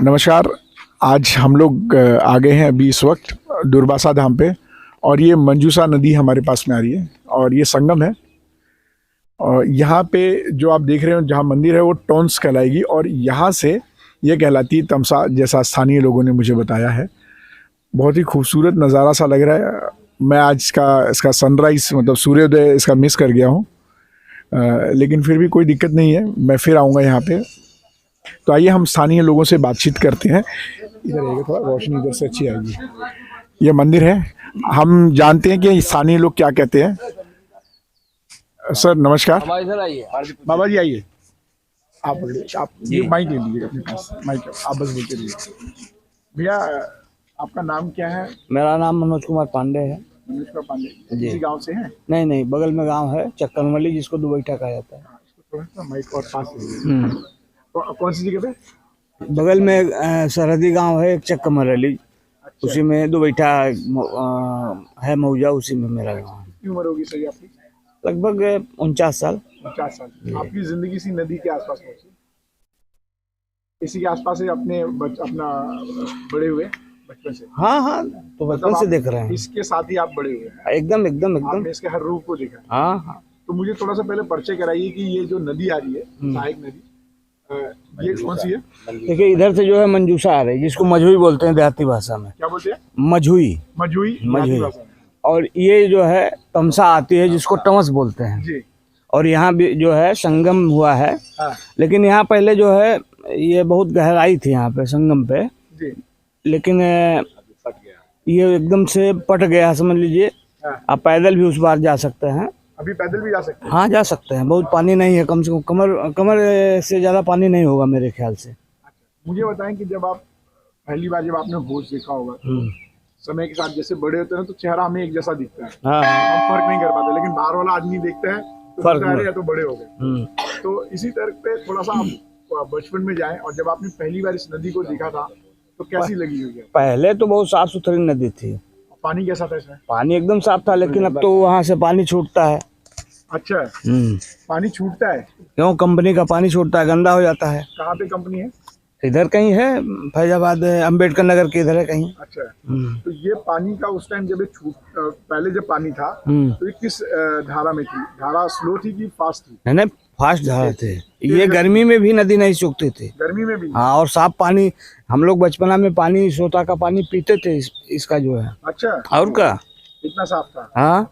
नमस्कार। आज हम लोग आ गए हैं अभी इस वक्त दुर्वासा धाम पे, और ये मंजूषा नदी हमारे पास में आ रही है और ये संगम है। और यहाँ पे जो आप देख रहे हो जहाँ मंदिर है वो टोंस कहलाएगी, और यहाँ से ये कहलाती है तमसा, जैसा स्थानीय लोगों ने मुझे बताया है। बहुत ही खूबसूरत नज़ारा सा लग रहा है। मैं आज इसका सनराइज़ मतलब सूर्योदय इसका मिस कर गया हूँ, लेकिन फिर भी कोई दिक्कत नहीं है, मैं फिर आऊँगा यहाँ पे। तो आइए हम स्थानीय लोगों से बातचीत करते हैं। इधर आइएगा, थोड़ा रोशनी इधर से अच्छी आएगी। ये मंदिर है, हम जानते हैं कि स्थानीय लोग क्या कहते हैं। सर नमस्कार। इधर आइए बाबा जी आइए, आप ये माइक ले लीजिएगा अपने पास, माइक आप बस बोलते रहिए। भैया आपका नाम क्या है? मेरा नाम मनोज कुमार पांडे है। मनोज कुमार पांडे जी। इसी गांव से हैं? नहीं, बगल में गांव है चक्कनवली, जिसको दुबैठा कहा जाता है। इसको थोड़ा सा माइक और पास ले। तो कौन सी जगह पे? बगल में सरहदी गांव है एक चक्कमरली, उसी में दुबैठा है मौजा, उसी में मेरा गाँव है। कितनी उम्र होगी सर आपकी? लगभग 49 साल। 50 साल। आपकी जिंदगी इसी नदी के आसपास पहुंची, इसी के आसपास से अपने अपना बड़े हुए बचपन से? हाँ, तो बचपन से देख रहे हैं। इसके साथ ही आप बड़े हुए हैं? एकदम। आपने इसके हर रूप को देखा? हाँ। तो मुझे थोड़ा सा पहले परिचय कराइए कि ये जो नदी आ रही है, सहायक नदी, ये कौन सी है? देखिए, इधर से जो है मंजूषा आ रही है, जिसको मझुई बोलते हैं देहाती भाषा में। क्या बोलते हैं? मझुई। और ये जो है तमसा आती है, जिसको टमस बोलते हैं जी। और यहाँ भी जो है संगम हुआ है। हाँ। लेकिन यहाँ पहले जो है ये बहुत गहराई थी यहाँ पे संगम पे जी। लेकिन ये एकदम से पट गया, समझ लीजिए। हाँ। आप पैदल भी उस बार जा सकते हैं। अभी पैदल भी जा सकते हैं? हाँ, जा सकते हैं। बहुत पानी नहीं है, कम से कम कमर से ज़्यादा पानी नहीं होगा मेरे ख्याल से। मुझे बताएं कि जब आप पहली बार जब आपने होश देखा होगा, समय के साथ जैसे बड़े होते हैं तो चेहरा हमें एक जैसा दिखता है। हाँ। हम फर्क नहीं कर पाते, लेकिन बाहर वाला आदमी देखता है तो फर्क बोलता है तो बड़े हो गए। तो इसी तरह पे थोड़ा सा आप बचपन में जाएं, और जब आपने पहली बार इस नदी को देखा था तो कैसी लगी हुई है? पहले तो बहुत साफ सुथरी नदी थी। पानी कैसा था इसमें? पानी एकदम साफ था, लेकिन अब तो वहाँ से पानी छूटता है। अच्छा, पानी छूटता है? क्यों? कंपनी का पानी छूटता है, गंदा हो जाता है। कहाँ पे कंपनी है? इधर कहीं है, फैजाबाद अम्बेडकर नगर के इधर है कहीं। अच्छा। तो ये पानी का उस टाइम जब पहले जब पानी था तो ये किस धारा में थी? धारा स्लो थी कि फास्ट थी? नहीं, फास्ट धारा थे। ये गर्मी में भी नदी नहीं सूखती थी। गर्मी में भी? हाँ, और साफ पानी। हम लोग बचपना में पानी सोता का पानी पीते थे, इसका जो है। अच्छा। और क्या, इतना साफ था? हाँ।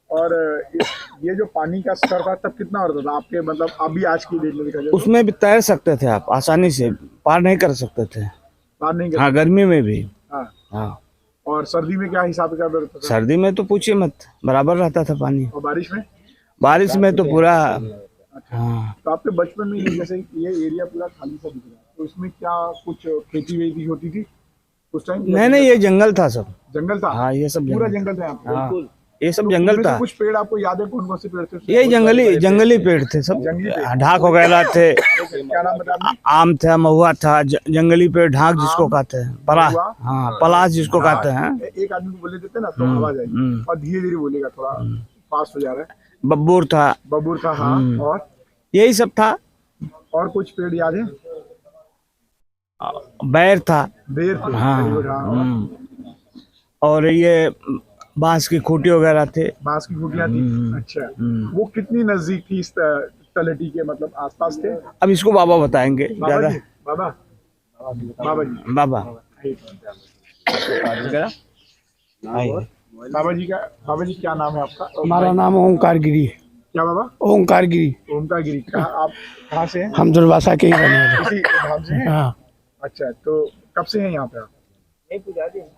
और ये जो पानी का स्तर था तब कितना होता था आपके, मतलब अभी आज की डेट में देखा जाए? उसमें भी तैर सकते थे आप आसानी से, पार नहीं कर सकते थे। पार नहीं कर? हाँ, गर्मी में भी। हाँ। और सर्दी में क्या हिसाब किताब रहता था? सर्दी में तो पूछिए मत, बराबर रहता था पानी। और बारिश में? बारिश में तो पूरा। हाँ। तो आपके बचपन में जैसे ये एरिया पूरा खाली सा दिख रहा है, तो इसमें क्या कुछ खेती वेती होती थी उस टाइम? नहीं, ये जंगल था, सब जंगल था? हाँ, ये सब पूरा जंगल था यहाँ पे? हाँ, ये सब जंगल था। कुछ पेड़ आपको याद है? कौन कौन से पेड़ थे? ये जंगली पेड़ थे सब। ढाक वगैरह थे। क्या नाम बता? आम था, महुआ था, जंगली पेड़, ढाक जिसको कहते हैं, पलाश। हाँ, पलाश जिसको कहते हैं। एक आदमी को बोले देते ना तो आवाज आएगी, और धीरे धीरे बोलेगा, थोड़ा फास्ट हो जा रहा है। बब्बूर था। हाँ। और यही सब था। और कुछ पेड़ याद है? बैर था। बेर थे? हाँ। और ये बांस की खूंटी वगैरह थे। बांस की खूंटियां थी? अच्छा। वो कितनी नजदीक थी इस तलहटी के, मतलब आसपास थे? अब इसको बाबा बताएंगे ज्यादा। बाबा जी। बाबा जी क्या नाम है आपका? हमारा नाम ओंकार गिरी है। क्या बाबा? ओंकार गिरी। ओंकार गिरी। आप कहाँ से हैं? हम दुर्वासा के ही रहने वाले। इसी धाम से हैं? हाँ। अच्छा, तो कब से हैं यहाँ पे आप?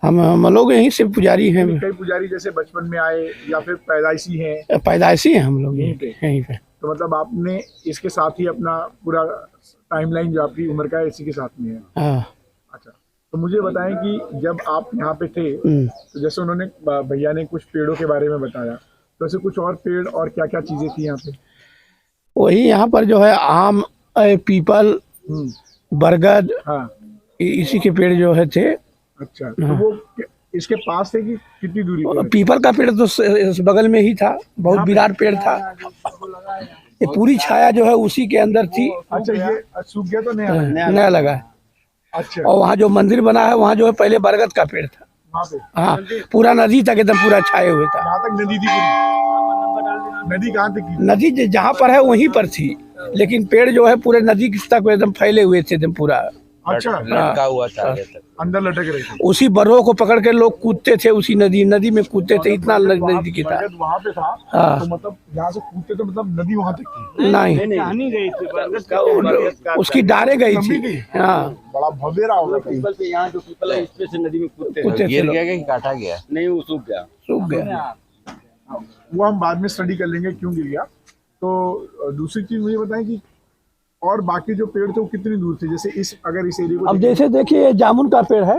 हम लोग यहीं से पुजारी हैं। कई पुजारी जैसे बचपन में आए या फिर पैदाइशी हैं? पैदाइशी हैं हम लोग यहीं पे। तो मतलब आपने इसके साथ ही अपना पूरा टाइमलाइन जो आपकी उम्र का है इसी के साथ में है? हाँ। अच्छा, तो मुझे बताएं कि जब आप यहाँ पे थे तो जैसे उन्होंने भैया ने कुछ पेड़ों के बारे में बताया, तो ऐसे कुछ और पेड़ और क्या क्या चीजें थी यहाँ पे? वही यहाँ पर जो है आम, पीपल, बरगद, हाँ, इसी के पेड़ जो है थे। अच्छा, तो वो इसके पास है कि कितनी दूरी पे? पीपल का पेड़ तो बगल में ही था, बहुत विराट पेड़ था। ये पूरी छाया जो है उसी के अंदर थी। अच्छा, ये सूख गया तो नया नया लगा। अच्छा, और वहाँ जो मंदिर बना है वहाँ जो है पहले बरगद का पेड़ था। वहाँ पे हाँ, पूरा नदी तक एकदम पूरा छाए हुए था। यहाँ तक नदी थी पूरी? नदी कहाँ तक थी? नदी जहाँ पर है वहीं पर थी, लेकिन पेड़ जो है पूरे नदी तक एकदम फैले हुए थे एकदम पूरा। अच्छा, लटका हुआ था आगे तक। अंदर लटक रहे थे। उसी बर्रों को पकड़ के लोग कूदते थे, उसी नदी में कूदते थे, इतना नजदीकी था। बरगद वहाँ पे था, हाँ। तो मतलब यहाँ से कूदते तो मतलब नदी वहाँ तक थी? नहीं, उसकी डारे गई थी। हाँ, बड़ा भव्य रहा होगा कहीं। यहाँ जो पीपल है इसपे से नदी में कूदते कूदते थे गिर लोग। गया कि काटा गया? नहीं, वो सूख गया। सूख गया। वो हम बाद में स्टडी कर लेंगे क्यों गिर गया। तो दूसरी चीज मुझे बताएं कि और बाकी जो पेड़ थे वो कितनी दूर थे? जैसे अगर इस एरिया को अब जैसे देखिए जामुन का पेड़ है,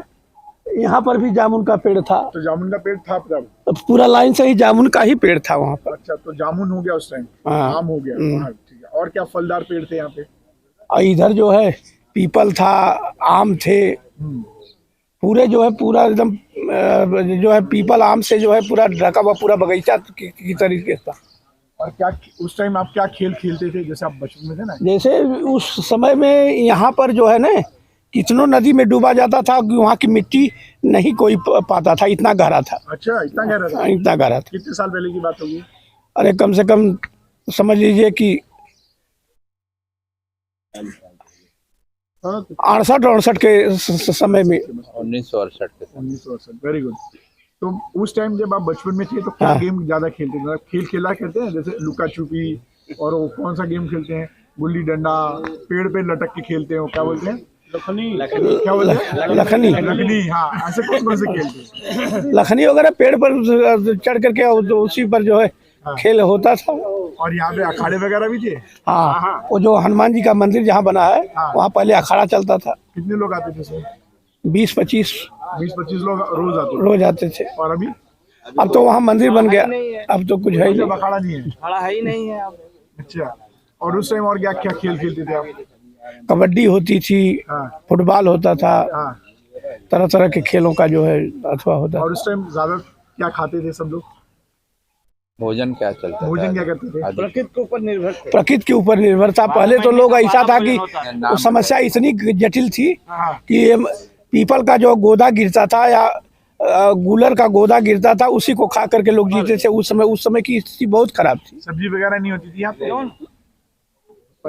यहाँ पर भी जामुन का पेड़ था, तो जामुन का पेड़ था तब? तो पूरा लाइन से ही जामुन का ही पेड़ था वहाँ पर। अच्छा, तो जामुन हो गया उस टाइम, हाँ। आम हो गया। हाँ, ठीक है। और क्या फलदार पेड़ थे यहाँ पे? और इधर जो है पीपल था, आम थे, पूरे जो है पूरा एकदम जो है पीपल आम से जो है पूरा ढका हुआ पूरा बगीचा की तरीके से था। और क्या उस टाइम आप क्या खेल खेलते थे जैसे आप बचपन में थे ना? जैसे उस समय में यहाँ पर जो है ना कितनों नदी में डूबा जाता था, वहाँ की मिट्टी नहीं कोई पाता था, इतना गहरा था। अच्छा, इतना गहरा था? इतना गहरा था। कितने साल पहले की बात होगी? अरे कम से कम समझ लीजिए कि 68 के समय में। 1968 के साथ। 1968। Very good. तो उस टाइम जब आप बचपन में थे तो क्या हाँ। गेम ज्यादा खेलते थे? खेल खेला करते हैं जैसे लुका छुपी, और वो कौन सा गेम खेलते हैं, गुल्ली डंडा, पेड़ पे लटक के खेलते हैं, वो क्या बोलते हैं? क्या बोलते हैं? लखनी। लखनी। हाँ, ऐसे कौन से खेलते हैं? लखनी वगैरह पेड़ पर चढ़ करके उसी पर जो है खेल होता था। और यहाँ पे अखाड़े वगैरह भी थे? हाँ, वो जो हनुमान जी का मंदिर जहाँ बना है वहाँ पहले अखाड़ा चलता था। कितने लोग आते थे उसमें? 20-25 लोग रोज आते थे? रोज आते थे। और अभी? अब तो वहाँ मंदिर बन गया, अब तो कुछ है ही जब नहीं। अखाड़ा नहीं है? खड़ा है ही नहीं है अब। अच्छा, और उस टाइम और क्या क्या खेल खेलते थे आप? कबड्डी होती थी, हाँ, फुटबॉल होता था, हाँ। तरह तरह के खेलों का जो है अथवा होता था। और उस टाइम ज्यादा क्या खाते थे सब लोग? भोजन क्या चलता था? भोजन क्या करते थे? अधिक- प्रकृति के ऊपर निर्भर थे। प्रकृति के ऊपर निर्भर था। पहले तो लोग ऐसा था कि वो समस्या इतनी जटिल थी हाँ, कि ये पीपल का जो गोदा गिरता था या गूलर का गोदा गिरता था, उसी को खा करके लोग जीते थे। उस समय की स्थिति बहुत खराब थी। सब्जी वगैरह नहीं होती थी यहाँ पे?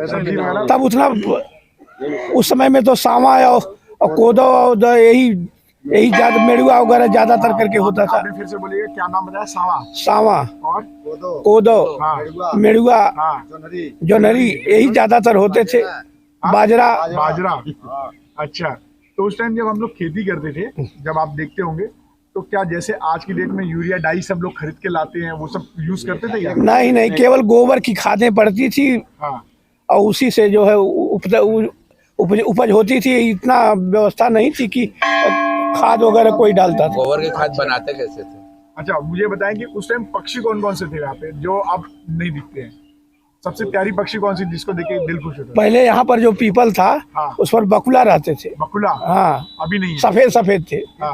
सब्जी वगैरह? तब उतना उस समय में तो सावा और कोदो और यही ज्यादा मेड़ुआ वगैरह ज्यादातर करके होता था। आपने फिर से बोलिएगा, क्या नाम बताया? सावा सावा, और कोदो, हाँ, मेड़ुआ, हाँ, जोनरी, यही ज्यादातर होते थे। बाजरा। बाजरा। अच्छा, तो उस टाइम जब हम लोग खेती करते थे, जब आप देखते होंगे, तो क्या जैसे आज की डेट में यूरिया डाई सब लोग खरीद के लाते हैं, वो सब यूज करते थे क्या? नहीं, केवल गोबर की खादें पड़ती थी हाँ, और उसी से जो है उपज होती थी। इतना व्यवस्था नहीं थी कि खाद वगैरह कोई डालता था। गोबर की खाद बनाते कैसे थे? अच्छा, मुझे बताएं कि उस टाइम पक्षी कौन कौन से थे यहाँ पे जो अब नहीं दिखते हैं? सबसे प्यारी पक्षी कौन सी जिसको देख के दिल खुश होता है? पहले यहाँ पर जो पीपल था हाँ। उस पर बकुला रहते थे। बकुला? हाँ, अभी नहीं है? सफेद थे। हाँ।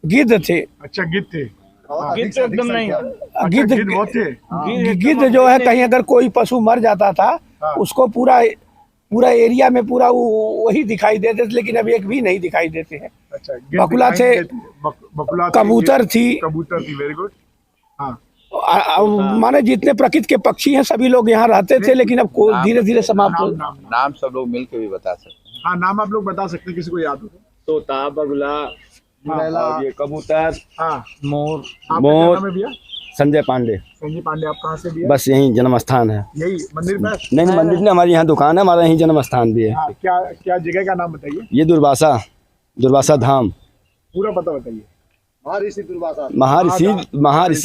गिद्ध थे। अच्छा, गिद्ध थे? हाँ, गिद्ध तो एकदम नहीं है। अच्छा, गिद्ध गिद्ध बहुत थे? गिद्ध जो है कहीं अगर कोई पशु मर जाता था हाँ। उसको पूरा एरिया में पूरा वही दिखाई देते थे, लेकिन अब एक भी नहीं दिखाई देते हैं। अच्छा, गिद्ध बकुला दिखाई थे, नहीं देते। बकुला थे, कबूतर थी। कबूतर थी। Very good. हाँ, माने जितने प्रकृति के पक्षी हैं सभी लोग यहाँ रहते थे, लेकिन अब धीरे धीरे समाप्त हो। नाम नाम सब लोग मिल के भी बता सकते हैं। हाँ, नाम आप लोग बता सकते हैं, किसी को याद हो तो? तोता, बगुला, और ये कबूतर, हाँ, मोर। आपका क्या नाम है भैया? संजय पांडे। संजय पांडे। आप कहाँ से भैया? बस यही जन्म स्थान है। यही मंदिर में? नहीं, मंदिर नहीं, हमारी यहाँ दुकान है, हमारा यही जन्म स्थान भी है। हाँ, क्या क्या जगह का नाम बताइए? ये दुर्वासा धाम, पूरा पता बताइए। महर्षि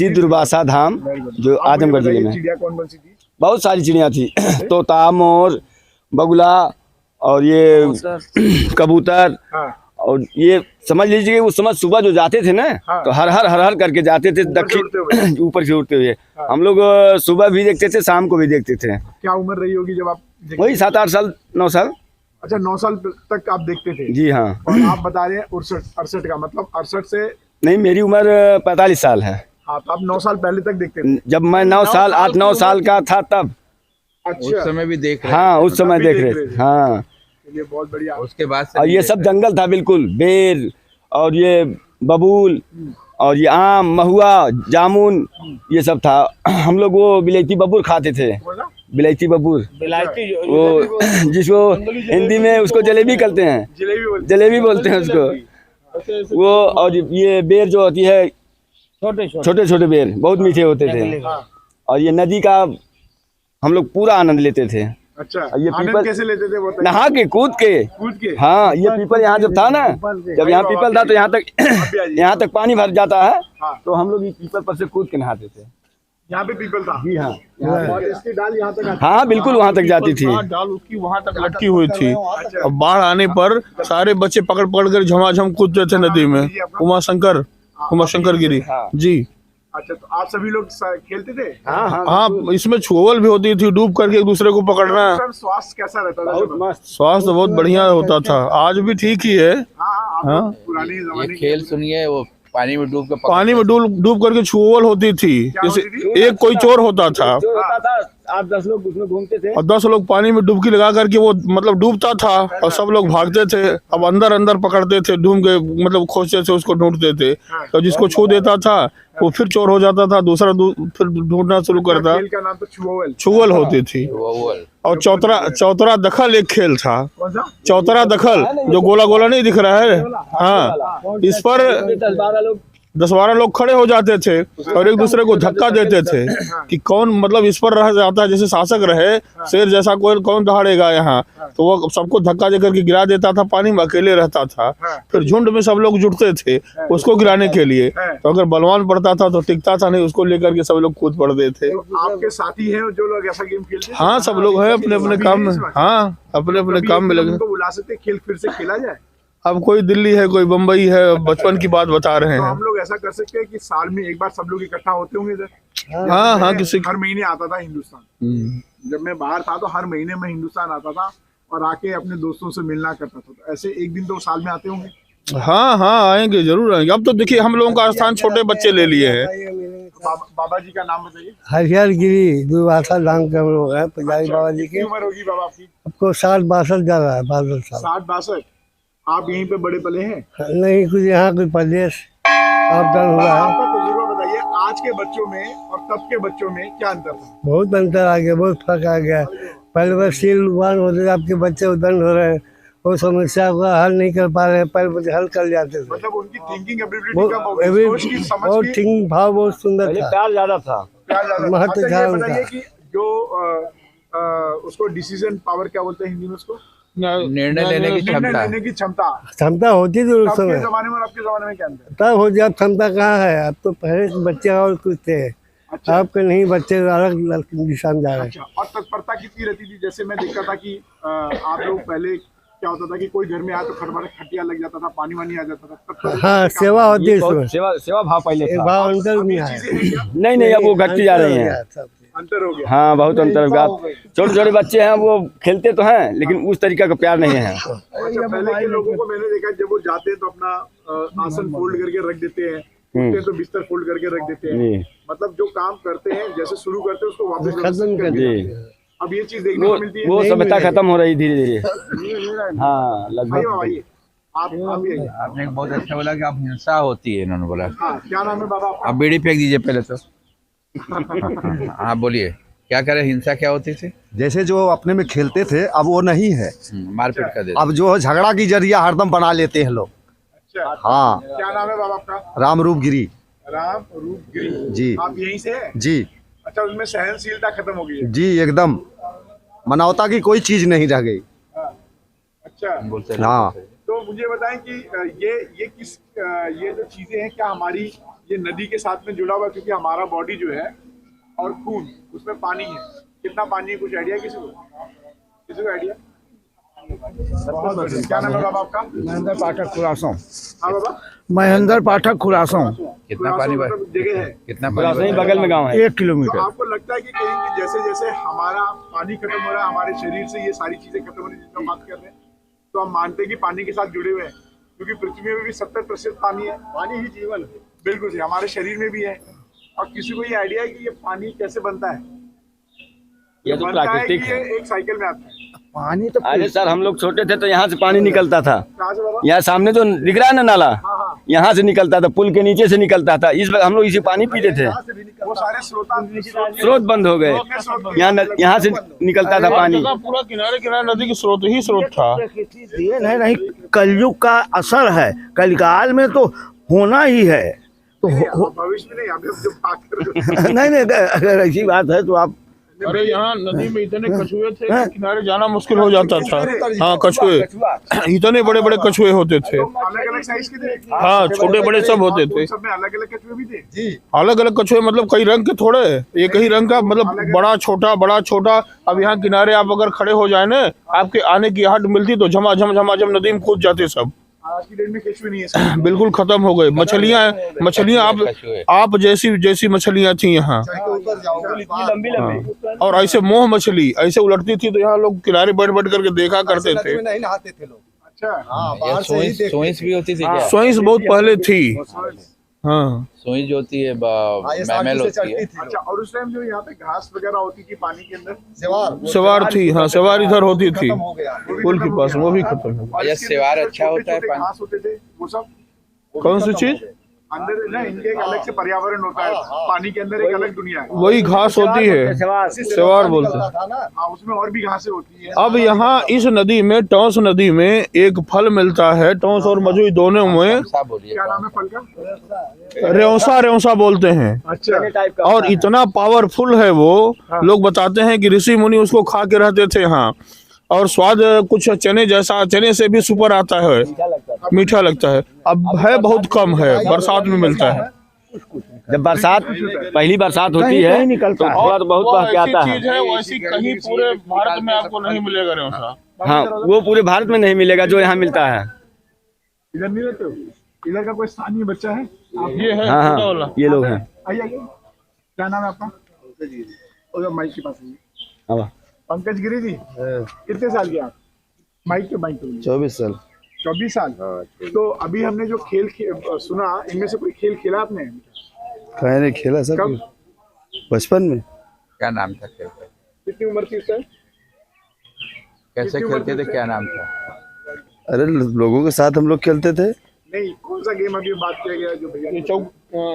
दुर्वासा धाम, Very good। जो आप आजमगढ़ मुझे जिले बताइए, में। चिड़िया कौन कौन सी थी? बहुत सारी चिड़िया थी तोता, मोर, बगुला और ये कबूतर। हाँ, और ये समझ लीजिए कि उस समय सुबह जो जाते थे ना, हाँ। तो हर हर करके जाते थे ऊपर से उड़ते हुए। दक्षिण ऊपर से उड़ते हुए। हाँ। हम लोग सुबह भी देखते थे, शाम को भी देखते थे। क्या उम्र रही होगी जब आप देखते वही थे? 7-8 साल 9 साल। अच्छा, 9 साल तक आप देखते थे? जी हाँ। और आप बता रहे हैं 68 का मतलब 68 से? नहीं, मेरी उम्र 45 साल है। हाँ, तो आप 9 साल पहले तक देखते थे? जब मैं 8-9 साल का था तब। उस अच्छा, समय भी देख रहे हाँ, उस समय तब भी देख देख रहे रहे थे। थे। हाँ, ये बहुत बढ़िया। उसके बाद से और ये सब जंगल था बिल्कुल, बेर और ये बबूल और ये आम, महुआ, जामुन, ये सब था। हम लोग वो बिलायती बबूर खाते थे, बिलायती बबूर, बिलायती वो जिसको हिंदी में उसको जलेबी कहते हैं, जलेबी बोलते हैं उसको। वो और ये बेर जो होती है, छोटे छोटे छोटे बेर बहुत मीठे होते थे। और ये नदी का हम लोग पूरा आनंद लेते थे। अच्छा, ये आनंद पीपल कैसे लेते थे बताइए? नहा के कूद के। हाँ, ये पीपल यहाँ जब था ना, जब यहाँ पीपल था तो यहाँ तक पानी भर जाता है, तो हम लोग ये पीपल पर से कूद के नहाते थे। यहाँ पे पीपल था? जी हाँ, और इसकी डाल यहाँ तक? हाँ बिल्कुल वहाँ तक जाती थी। डाल उसकी वहाँ तक लटकी हुई थी। अब बाढ़ आने पर सारे बच्चे पकड़ पकड़ कर झमाझम कूदते थे नदी में। उमाशंकर गिरी जी। अच्छा, तो आप सभी लोग खेलते थे? हाँ, इसमें छुअल भी होती थी, डूब करके एक दूसरे को पकड़ना। स्वास्थ्य कैसा रहता था? बहुत मस्त। स्वास्थ्य बहुत बढ़िया होता था, आज भी ठीक ही है। हाँ, पुराने ये जमाने खेल सुनिए, वो पानी में डूब के पानी में डूब करके छुअल होती थी। जैसे एक कोई चोर होता था आप 10 लोग उसमें घूमते थे और 10 लोग पानी में डुबकी लगा करके वो मतलब डूबता था और सब लोग भागते थे। अब अंदर अंदर पकड़ते थे, ढूंढ के मतलब खोजते थे, उसको ढूंढते थे। तो जिसको छू देता था वो फिर चोर हो जाता था, दूसरा फिर ढूंढना शुरू करता। खेल का नाम तो छुअल होती थी। और चौतरा दखल एक खेल था, चौतरा दखल, जो गोला गोला नहीं दिख रहा है। हाँ, इस पर 10-12 लोग खड़े हो जाते थे और एक दूसरे को धक्का देते थे कि कौन मतलब इस पर रह जाता है, जैसे शासक रहे, शेर जैसा कोई कौन दहाड़ेगा यहाँ। तो वो सबको धक्का देकर के गिरा देता था, पानी में अकेले रहता था। फिर झुंड में सब लोग जुटते थे उसको गिराने के लिए। तो अगर बलवान पड़ता था तो टिकता था नहीं, उसको लेकर के सब लोग कूद पड़ते थे। आपके साथी हैं जो लोग ऐसा गेम खेलते हैं? हाँ, सब लोग हैं अपने अपने काम में। हाँ, अपने अपने काम में लगे। बुला सकते, खेल फिर से खेला जाए? अब कोई दिल्ली है, कोई बम्बई है, बचपन की बात बता रहे तो हैं। हम लोग ऐसा कर सकते हैं कि साल में एक बार सब लोग इकट्ठा होते होंगे इधर। हाँ, किसी हर महीने आता था हिंदुस्तान। जब मैं बाहर था तो हर महीने में हिंदुस्तान आता था और आके अपने दोस्तों से मिलना करता था। तो ऐसे एक दिन तो साल में आते होंगे? हाँ, आएंगे, जरूर आएंगे। अब तो देखिए हम लोगों का स्थान छोटे बच्चे ले लिए हैं। तो बाबा जी का नाम बताइए। हरिहर गिरी दुर्वासा धाम के लोग है, पुजारी बाबा जी के। कितनी उम्र होगी बाबा आपकी? आपको 60-62 जा रहा है, 62 साल। 60-62। आप यहीं पे बड़े पले हैं? नहीं, कुछ यहाँ कोई प्रदेश अपडाउन हुआ है। आपका तजुर्बा बताइए, आज के बच्चों में और तब के बच्चों में क्या अंतर था? बहुत अंतर आ गया, बहुत फर्क आ गया। पहले बस सील वन होते थे, आपके बच्चे उदंड हो रहे हैं, वो समस्या को हल नहीं कर पा रहे हैं, पहले हल कर जाते थे। मतलब उनकी थिंकिंग एबिलिटी कम हो गई, सोच की, समझ बहुत की। थिंक भाव बहुत सुंदर था, प्यार ज्यादा था। महत्व अच्छा, था ये उनका। बताइए कि जो उसको डिसीजन पावर क्या बोलते हैं हिंदी में उसको? निर्णय लेने की निर्णय क्षमता। लेने की क्षमता। क्षमता होती थी उस तब के समय, जमाने में और आपके जमाने में क्या अंतर? तब हो जाए। क्षमता कहाँ है अब? तो पहले के बच्चे और कुछ थे, अच्छा, आपके नहीं, बच्चे अलग दिशा में जा रहे हैं। अच्छा। और तत्परता कितनी रहती थी? जैसे मैं देखता था कि आप लोग पहले क्या होता था कि कोई घर में आया तो खटिया लग जाता था, पानी वानी आ जाता था। हाँ, सेवा होती है इसमें, सेवा भाव पहले एक था। भाव अंतर नहीं आया। चीजें हैं क्या? नहीं, अब वो घटती जा रही हैं। अंतर हो गया। हाँ, बहुत अंतर हो गया। छोटे छोटे बच्चे हैं, वो खेलते तो हैं लेकिन उस तरीका का प्यार नहीं है। अच्छा, पहले के लोगों को मैंने देखा जब वो जाते हैं तो अपना आसन फोल्ड करके रख देते हैं, उठते हैं तो बिस्तर फोल्ड करके रख देते हैं। जी। मतलब जो काम करते हैं, जैसे शुरू करते हैं उसको वापस खत्म व्यवस्थित कर करके जी। रखते हैं। अब ये चीज देखने को मिलती है। वो सभ्यता खत्म हो रही धीरे धीरे। हाँ, आइए लगभग। बाबा, आइए। आप भी आइए। आपने बहुत अच्छा बोला कि आप हिंसा होती है, इन्होंने बोला। हाँ, क्या नाम है बाबा आपका? आप बीड़ी फेंक दीजिए पहले तो। आप बोलिए, क्या करें, हिंसा क्या होती थी? जैसे जो अपने में खेलते थे अब वो नहीं है। मारपीट कर देते। अब जो है झगड़ा की जरिया हरदम बना लेते हैं लोग। अच्छा, हाँ, क्या नाम है बाबा आपका? राम रूप गिरी राम रूप गिरी जी। आप यहीं से हैं? जी। अच्छा, उसमें सहनशीलता खत्म हो गई है? जी, एकदम मानवता की कोई चीज नहीं रह गई। अच्छा, बोलते हाँ, तो मुझे बताएं कि ये जो चीजें हैं क्या हमारी ये नदी के साथ में जुड़ा हुआ है? क्योंकि हमारा बॉडी जो है और खून, उसमें पानी है। कितना पानी है, कुछ आइडिया किसी को आइडिया? बहुत बढ़िया। क्या नाम है बाबा आपका? महेंद्र पाठक खुलासों। हाँ बाबा, महेंद्र पाठक खुलासों। कितना पानी मतलब जगह है? कितना खुलासा ही पानी बगल में गाँव है। 1 किलोमीटर। तो आपको लगता है कि कहीं कि जैसे जैसे हमारा पानी खत्म हो रहा है, हमारे शरीर से ये सारी चीजें खत्म हो रही है जिसकी हम बात कर रहे हैं, तो हम मानते हैं कि पानी के साथ जुड़े हुए हैं? क्योंकि पृथ्वी में भी 70% पानी है। पानी ही जीवन है। बिल्कुल जी, हमारे शरीर में भी है। और किसी को ये आइडिया है कि ये पानी कैसे बनता है? ये तो बनता है कि प्राकृतिक है। ये एक साइकिल में आता है। पानी तो अरे सर हम लोग छोटे थे तो यहाँ से पानी निकलता था, कहाँ से बाबा? यहाँ सामने जो दिख रहा है ना नाला, हाँ हाँ, यहाँ से निकलता था, पुल के नीचे से निकलता था। इस वक्त हम लोग इसी पानी पीते थे, वो सारे स्रोत बंद हो गए, यहाँ से निकलता था पानी। पूरा किनारे किनारे नदी की स्रोत ही स्रोत था। ये नहीं कलयुग का असर है, कलकाल में तो होना ही है। तो भविष्य में नहीं, अभी हम जो बात कर रहे नहीं अगर ऐसी बात है तो आप अरे यहाँ नदी में इतने कछुए थे कि किनारे जाना मुश्किल हो जाता था। हाँ कछुए, इतने बड़े बड़े कछुए होते थे। अलग अलग साइज के थे, हाँ छोटे बड़े सब होते थे। सब में अलग अलग कछुए भी थे। अलग अलग कछुए मतलब कई रंग के थोड़े, एक ही रंग का मतलब बड़ा छोटा। अब यहाँ किनारे आप अगर खड़े हो जाए ना, आपके आने की आहट मिलती तो झमाझम नदी में कूद जाते सब। आज की डेट में कछुए नहीं है, बिल्कुल खत्म हो गए। मछलियाँ आप जैसी मछलियाँ थी यहाँ, लंबी और ऐसे मोह मछली ऐसे उलटती थी तो यहाँ लोग किनारे बैठ करके देखा करते थे। नहीं नहाते थे लोग। अच्छा बाहर से ही देखते सोइस भी होती थी क्या? सोइस बहुत पहले थी। हाँ सोइस जो होती है मैमल होती है। अच्छा, और उस टाइम जो यहाँ पे घास वगैरह होती थी पानी के अंदर, सवार थी। हाँ सवार इधर होती थी हो गया। पुल के पास, वो भी खत्म हो गई। और ये इसके सेवार ऊपर अच्छा होता है छोटे-छोटे पानी। घास होते थे वो सब कौन सी चीज? अंदर ना, इनके एक अलग से पर्यावरण होता है, पानी के अंदर एक अलग दुनिया है। वही घास होती है, सवार बोलते हैं। था ना, हाँ, उसमें और भी घासें होती है। अब यहाँ इस नदी में, टौंस नदी में एक फल मिलता है, टौंस और मजुई दोनों में साहब बोलिए क्या नाम है फल का? रेवसा बोलते हैं। अच्छा, और इतना पावरफुल है वो, लोग बताते हैं कि ऋषि मुनि उसको खा के रहते थे। हाँ, और स्वाद कुछ चने जैसा, चने से भी सुपर आता है, मीठा लगता है। अब है बहुत कम है, बरसात में मिलता है। जब बरसात, पहली बरसात होती है तो थोड़ा तो बहुत बह के आता है। चीज है वैसी कहीं पूरे भारत में आपको नहीं मिलेगा रेवसा। हाँ वो पूरे भारत में नहीं मिलेगा जो यहाँ मिलता है। इधर नहीं रहते हो? इधर का कोई स्थानीय बच्चा है? ये है हाँ छोटा वाला। ये लोग हैं। आइए, क्या नाम है आपका? उधर माइक के पास आइए। हाँ। पंकज गिरी जी, कितने साल के आप? माइक के 24 साल। 24 साल। तो अभी हमने जो खेल सुना, इनमें से कोई खेल खेला आपने? कहीं नहीं खेला सर, कब? बचपन में। क्या नाम था खेल का? कितनी उम्र थी उस टाइम? कैसे खेलते थे, क्या नाम था? अरे लोगों के साथ हम लोग खेलते थे। नहीं, कौन सा गेम अभी बात किया गया जो भैया? ये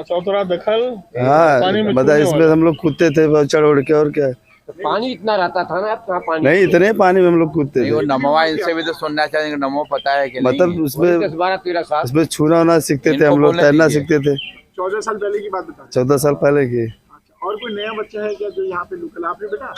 चौतरा दखल। हाँ पानी में बता, कूदने इसमें वाला। हम लोग कूदते थे चढ़ उड़ के, और क्या। पानी इतना रहता था ना, अपना पानी नहीं इतने पानी में हम लोग कूदते नहीं, वो थे। नमवा इनसे भी तो सुनना चाहिए, नमो पता है कि नहीं? मतलब उसमें 12-13 साल। उसमें छूना उना सीखते थे इनको हम लोग, बोलने तैरना दीजिए। सीखते थे। 14 साल पहले की बात बता। 14 साल पहले की। अच्छा, और कोई नया बच्चा है क्या जो यहाँ पे लोकल? आपने बेटा,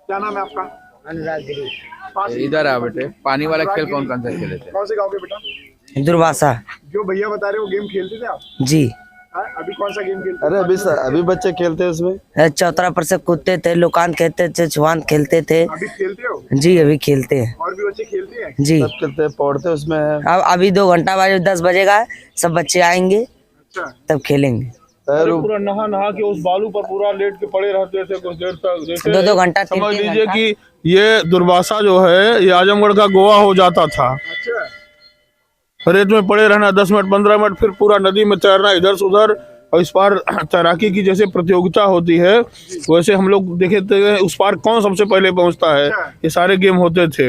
क्या नाम है आपका? अनुराग गिरी। पास ही? इधर आ बेटे, पानी वाला खेल कौन कौन सा खेले थे? कौन से गाँव के बेटा? दुर्वासा जो भैया बता रहे हो गेम खेलते थे आप? जी। हाँ, अभी कौन सा गेम खेलते? अरे अभी बच्चे खेलते हैं उसमें। चौतरा पर से कूदते थे, लुकान खेलते थे, छुआन खेलते थे। अभी खेलते हो? जी अभी खेलते हैं। और भी बच्चे खेलते हैं? जी सब खेलते हैं, पढ़ते उसमें है। अब अभी 2 घंटा बाद 10 बजेगा, सब बच्चे आएंगे अच्छा, तब खेलेंगे। अरे पूरा नहा के उस बालू पर पूरा लेट के पड़े रहते थे कुछ देर तक। जैसे 2-2 घंटा, समझ 3-3 लीजिए घंटा। कि ये दुर्वासा जो है, ये आजमगढ़ का गोवा हो जाता था। अच्छा, रेत में पड़े रहना 10 मिनट 15 मिनट, फिर पूरा नदी में तैरना इधर से उधर। और इस पार तैराकी की जैसे प्रतियोगिता होती है, वैसे हम लोग देखे थे उस पार कौन सबसे पहले पहुंचता है, ये सारे गेम होते थे।